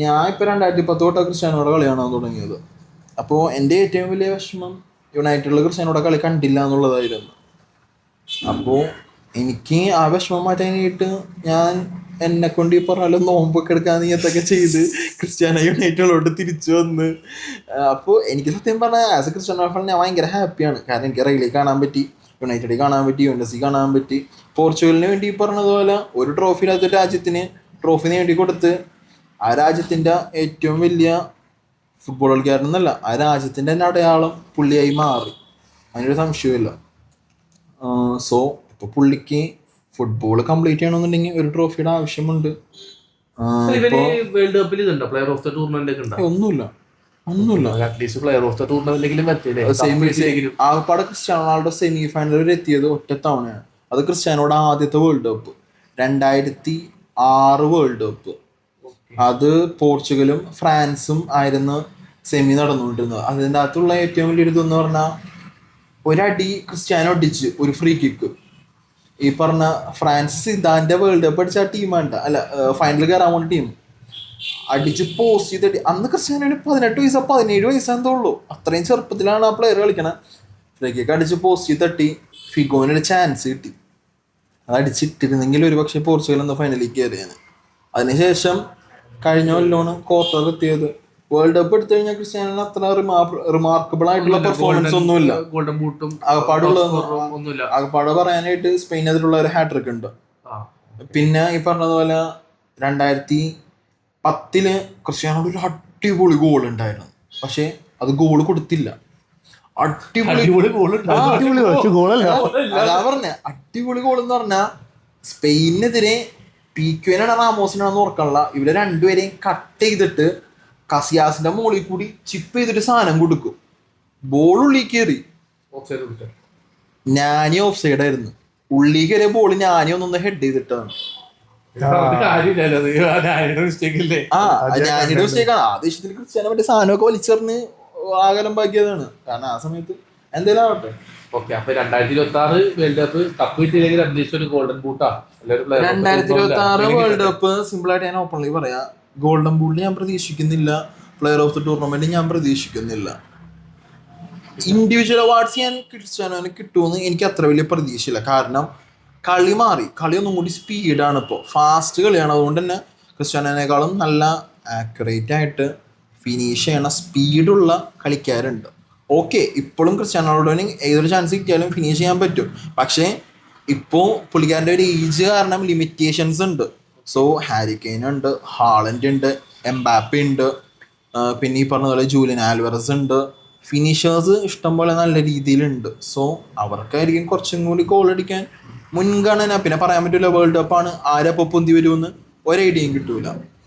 ഞാൻ ഇപ്പോൾ 2010 തൊട്ട് ക്രിസ്ത്യാനോടെ കളി കാണാൻ തുടങ്ങിയത്. അപ്പോൾ എൻ്റെ ഏറ്റവും വലിയ വിഷമം യുണൈറ്റഡിലെ ക്രിസ്ത്യാനോടെ കളി കണ്ടില്ല എന്നുള്ളതായിരുന്നു. അപ്പോൾ എനിക്ക് ആ വിഷമം മാറ്റാനായിട്ട് ഞാൻ എന്നെ കൊണ്ട് ഈ പറഞ്ഞാലും നോമ്പൊക്കെ എടുക്കാൻ നീയത്തൊക്കെ ചെയ്ത് ക്രിസ്ത്യാനോ യുണൈറ്റഡിലോട്ട് തിരിച്ചു വന്ന്. അപ്പോൾ എനിക്ക് സത്യം പറഞ്ഞാൽ ആസ് എ ക്രിസ്ത്യാനോ ഫാൻ ഞാൻ ഭയങ്കര ഹാപ്പിയാണ്. കാരണം എനിക്ക് റെയിലിൽ കാണാൻ പറ്റി, യുണൈറ്റഡിൽ കാണാൻ പറ്റി, UNSC കാണാൻ പറ്റി. പോർച്ചുഗലിന് വേണ്ടി ഈ പറഞ്ഞതുപോലെ ഒരു ട്രോഫി ഇല്ലാത്ത രാജ്യത്തിന് ട്രോഫി നേടി കൊടുത്ത് ആ രാജ്യത്തിൻ്റെ ഏറ്റവും വലിയ ഫുട്ബോൾ കളിക്കാരനല്ല, ആ രാജ്യത്തിൻ്റെ തന്നെ അടയാളം പുള്ളിയായി മാറി. അതിനൊരു സംശയമില്ല. സോ ഇപ്പോൾ പുള്ളിക്ക് ഫുട്ബോൾ കംപ്ലീറ്റ് ചെയ്യണമെന്നുണ്ടെങ്കിൽ ഒരു ട്രോഫിയുടെ ആവശ്യമുണ്ട്. വേൾഡ് കപ്പിൽ ഇതുണ്ടോ പ്ലെയർ ഓഫ് ദ ടൂർണമെന്റ്? ഒന്നുമില്ല. അറ്റ്ലീസ്റ്റ് പ്ലെയർ ഓഫ് ദ ടൂർണമെന്റിലെങ്കിലും ആകപ്പാടെ ക്രിസ്ത്യാനോ റൊണാൾഡോ സെമി ഫൈനൽ വരെ എത്തിയത് ഒറ്റ തവണയാണ്. അത് ക്രിസ്ത്യാനോയുടെ ആദ്യത്തെ വേൾഡ് കപ്പ് 2006 വേൾഡ് കപ്പ്. അത് പോർച്ചുഗലും ഫ്രാൻസും ആയിരുന്നു സെമി നടന്നുകൊണ്ടിരുന്നത്. അതിൻ്റെ അകത്തുള്ള ഏറ്റവും വലിയൊരു ഇതെന്ന് പറഞ്ഞാൽ ഒരടി ക്രിസ്ത്യാനോ അടിച്ച് ഒരു ഫ്രീ കിക്ക്. ഈ പറഞ്ഞ ഫ്രാൻസ് സിദാന്റെ വേൾഡ് കപ്പ് അടിച്ച ആ ടീമാണ്, അല്ല ഫൈനലിൽ കയറാൻ വേണ്ട ടീം അടിച്ച് പോസ്റ്റ് ചെയ്തിട്ട്. അന്ന് ക്രിസ്ത്യാനോന് 18 വയസ്സോ 17 വയസ്സാണെന്തോ ഉള്ളൂ. അത്രയും ചെറുപ്പത്തിലാണ് ആ പ്ലെയർ കളിക്കണത്. ഫ്രീ കിക്ക് അടിച്ച് പോസ്റ്റ് ചെയ്ത് തട്ടി ഫിഗോനൊരു ചാൻസ് കിട്ടി. അത് അടിച്ചിട്ടിരുന്നെങ്കിൽ ഒരു പക്ഷേ പോർച്ചുഗൽ എന്ന ഫൈനലിലേക്ക് കയറിയാണ്. അതിനുശേഷം കഴിഞ്ഞ കൊല്ലാണ് ക്വാർട്ടർ എത്തിയത്. വേൾഡ് കപ്പ് എടുത്തു കഴിഞ്ഞാൽ ക്രിസ്ത്യാനോന് അത്ര റിമാർക്കബിൾ ആയിട്ടുള്ള പെർഫോമൻസ് ഒന്നുമില്ല. ആകപ്പാട് പറയാനായിട്ട് സ്പെയിൻ അതിലുള്ള ഒരു ഹാട്രിക് ഉണ്ട്. പിന്നെ ഈ പറഞ്ഞതുപോലെ 2010 ക്രിസ്ത്യാനോയുടെ ഒരു അടിപൊളി ഗോൾ ഉണ്ടായിരുന്നു. പക്ഷെ അത് ഗോൾ കൊടുത്തില്ല. അടിപൊളി അതാ പറഞ്ഞ അടിപൊളി ഗോൾ എന്ന് പറഞ്ഞാൽ സ്പെയിനെതിരെ PQനാണ് റാമോസിനാണെന്ന് ഓർക്കാനുള്ള. ഇവരെ രണ്ടുപേരെയും കട്ട് ചെയ്തിട്ട് കസിയാസിന്റെ മുകളിൽ കൂടി ചിപ്പ് ചെയ്തിട്ട് സാധനം കൊടുക്കും. ബോൾ ഉള്ളിൽ കയറി. ഞാനീ ഓഫ് സൈഡ് ആയിരുന്നു. ഉള്ളിൽ കയറിയ ബോൾ ഞാനീ ഒന്നൊന്ന് ഹെഡ് ചെയ്തിട്ടാണ്. ഞാനിയുടെ മിസ്റ്റേക്കാണ്. ആ ദേശത്തിൽ ക്രിസ്ത്യാനോ മറ്റേ സാധനമൊക്കെ വലിച്ചെറിഞ്ഞ് ആകലം ബാക്കിയതാണ്. കാരണം ആ സമയത്ത് എന്തെങ്കിലും ആവട്ടെ. ഓക്കെ, അപ്പൊ 2026 വേൾഡ് കപ്പ് കപ്പ് കിട്ടിയില്ലെങ്കിൽ അറ്റ്ലീസ്റ്റ് ഒരു golden buta. 2026 world cup simple ആയിട്ട് ഞാൻ ഓപ്പൺലി പറയാം, ഗോൾഡൻ ബൂട്ട് ഞാൻ പ്രതീക്ഷിക്കുന്നില്ല. പ്ലെയർ ഓഫ് ദ ടൂർണമെന്റ് ഞാൻ പ്രതീക്ഷിക്കുന്നില്ല. ഇൻഡിവിജ്വൽ അവാർഡ്സ് ഞാൻ ക്രിസ്ത്യാനോന് കിട്ടുമെന്ന് എനിക്ക് അത്ര വലിയ പ്രതീക്ഷയില്ല. കാരണം കളി മാറി, കളി ഒന്നും കൂടി സ്പീഡാണ്. ഇപ്പോൾ ഫാസ്റ്റ് കളിയാണ്. അതുകൊണ്ട് തന്നെ ക്രിസ്ത്യാനോനേക്കാളും നല്ല ആക്യുറേറ്റ് ആയിട്ട് ഫിനിഷ് ചെയ്യണ സ്പീഡുള്ള കളിക്കാരുണ്ട്. ഓക്കെ, ഇപ്പോഴും ക്രിസ്ത്യാനോ റൊണാൾഡോന് ഏതൊരു ചാൻസ് കിട്ടിയാലും ഫിനിഷ് ചെയ്യാൻ പറ്റും. പക്ഷേ ഇപ്പോൾ പുള്ളിക്കാരൻ്റെ ഒരു ഏജ് കാരണം ലിമിറ്റേഷൻസ് ഉണ്ട്. സോ ഹാരി കെയ്ൻ ഉണ്ട്, ഹാളൻഡ് ഉണ്ട്, എംബാപ്പെ ഉണ്ട്, പിന്നെ ഈ പറഞ്ഞ പോലെ ജൂലിയൻ ആൽവറസ് ഉണ്ട്, ഫിനിഷേഴ്സ് ഇഷ്ടംപോലെ നല്ല രീതിയിലുണ്ട്. സോ അവർക്കായിരിക്കും കുറച്ചും കൂടി ഗോൾ അടിക്കാൻ മുൻഗണന. പിന്നെ പറയാൻ പറ്റില്ല, വേൾഡ് കപ്പാണ്, ആരപ്പോ പൊന്തി വരുമെന്ന് ഒരു ഐഡിയയും കിട്ടൂല.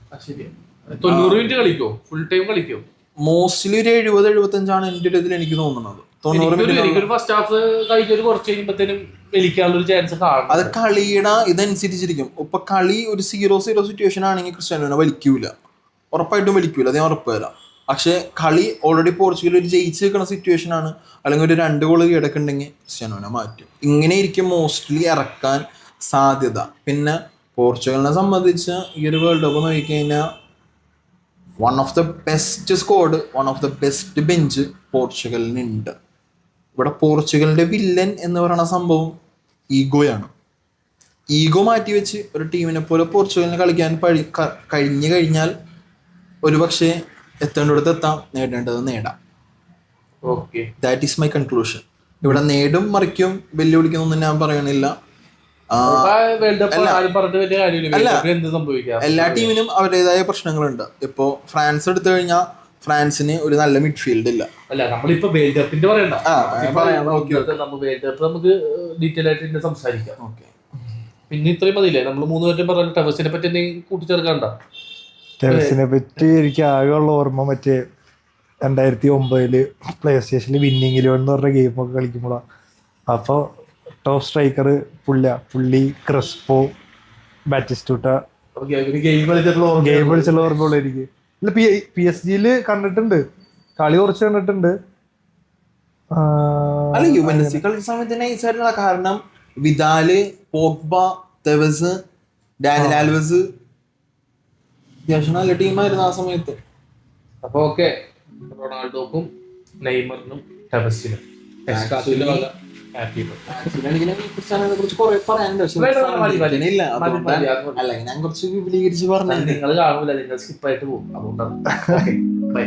90 മിനിറ്റ് കളിക്കോ? ഫുൾ ടൈം കളിക്കോ? മോസ്റ്റ്ലി ഒരു 70-75 എൻ്റെ ഒരു ഇതിൽ എനിക്ക് തോന്നുന്നത്. 90 മിനിറ്റ് ഫസ്റ്റ് ഹാഫ് കഴിച്ചൊരു കുറച്ച് കഴിയുമ്പോഴത്തേനും വലിക്കാനുള്ള ഒരു ചാൻസ് കാണും. അത് കളിയുടെ ഇതനുസരിച്ചിരിക്കും. ഇപ്പൊ കളി ഒരു 0-0 സിറ്റുവേഷൻ ആണെങ്കിൽ ക്രിസ്ത്യാനോനെ വലിക്കൂല, ഉറപ്പായിട്ടും വലിക്കൂല, അതേ ഉറപ്പ് തരാം. പക്ഷെ കളി ഓൾറെഡി പോർച്ചുഗൽ ഒരു ജയിച്ച് നിൽക്കുന്ന സിറ്റുവേഷൻ ആണ്, അല്ലെങ്കിൽ ഒരു 2 ഗോൾ കിടക്കുന്നുണ്ടെങ്കിൽ ക്രിസ്ത്യാനോനെ മാറ്റും. ഇങ്ങനെ ഇരിക്കും മോസ്റ്റ്ലി ഇറക്കാൻ സാധ്യത. പിന്നെ പോർച്ചുഗലിനെ സംബന്ധിച്ച് ഈ ഒരു വേൾഡ് കപ്പ് നോക്കിക്കഴിഞ്ഞാൽ one of the best squad, one of the best bench പോർച്ചുഗലിനുണ്ട്. ഇവിടെ പോർച്ചുഗലിന്റെ വില്ലൻ എന്ന് പറയുന്ന സംഭവം ഈഗോയാണ്. ഈഗോ മാറ്റി വെച്ച് ഒരു ടീമിനെ പോലെ പോർച്ചുഗലിന് കളിക്കാൻ കഴിഞ്ഞു കഴിഞ്ഞാൽ ഒരുപക്ഷെ എത്തേണ്ടടുത്ത് എത്താം, നേടേണ്ടത് നേടാം. Okay, that is my conclusion. ഇവിടെ നേടും മറിക്കും വെല്ലുവിളിക്കുന്നൊന്നും ഞാൻ പറയണില്ല. എല്ലാ ടീമിനും അവരുടേതായ പ്രശ്നങ്ങളുണ്ട്. ഇപ്പോ ഫ്രാൻസ് എടുത്തു കഴിഞ്ഞാൽ ഫ്രാൻസിന് ഒരു നല്ല മിഡ്ഫീൽഡ് ഇല്ല. അല്ല, നമ്മളിപ്പോ വേൾഡ് കപ്പിന്റെ പറയണ്ട, വേൾഡ് കപ്പ് നമുക്ക് ഡീറ്റെയിൽ ആയിട്ട് സംസാരിക്കാം. പിന്നെ ഇത്രയും മതിയില്ലേ? നമ്മൾ 3 പേരും പറഞ്ഞ ടെറസിനെ പറ്റി എന്തെങ്കിലും കൂട്ടിച്ചേർക്കണ്ട? ടെറസിനെ പറ്റി എനിക്ക് ആകെയുള്ള ഓർമ്മ മറ്റേ 2009 പ്ലേ സ്റ്റേഷനിൽ വിന്നിങ് 11 എന്ന് പറഞ്ഞ ഗെയിമൊക്കെ കളിക്കുമ്പോഴാണ്. അപ്പോൾ ടോപ്പ് സ്ട്രൈക്കർ പുള്ളി ക്രെസ്പോ, ബാറ്റിസ്റ്റൂട്ട, ഗെയിം കളിച്ചുള്ള ഓർമ്മയുള്ള എനിക്ക്. ഇല്ല, PSG കണ്ടിട്ടുണ്ട്, കളി കുറച്ച് കണ്ടിട്ടുണ്ട്. അല്ല, യുവൻഎസ് കളിച്ച സമയത്ത് നൈസായിട്ടുള്ള, കാരണം വിദാല്, പോഗ്ബ, തെവസ്, ഡാനിൽ ആൽവസ് അത്യാവശ്യം നല്ല ടീമായിരുന്നു ആ സമയത്ത്. അപ്പൊ ഓക്കെ, റൊണാൾഡോക്കും നെയ്മറിനും ടെവസിനും കുറിച്ച് കുറെ പറയാനുണ്ട്. അല്ല, ഞാൻ കുറച്ച് വിപുലീകരിച്ച് പറഞ്ഞു. നിങ്ങൾ കാണൂല, നിങ്ങൾ സ്കിപ്പായിട്ട് പോകും. അതുകൊണ്ടാണ്. ബൈ.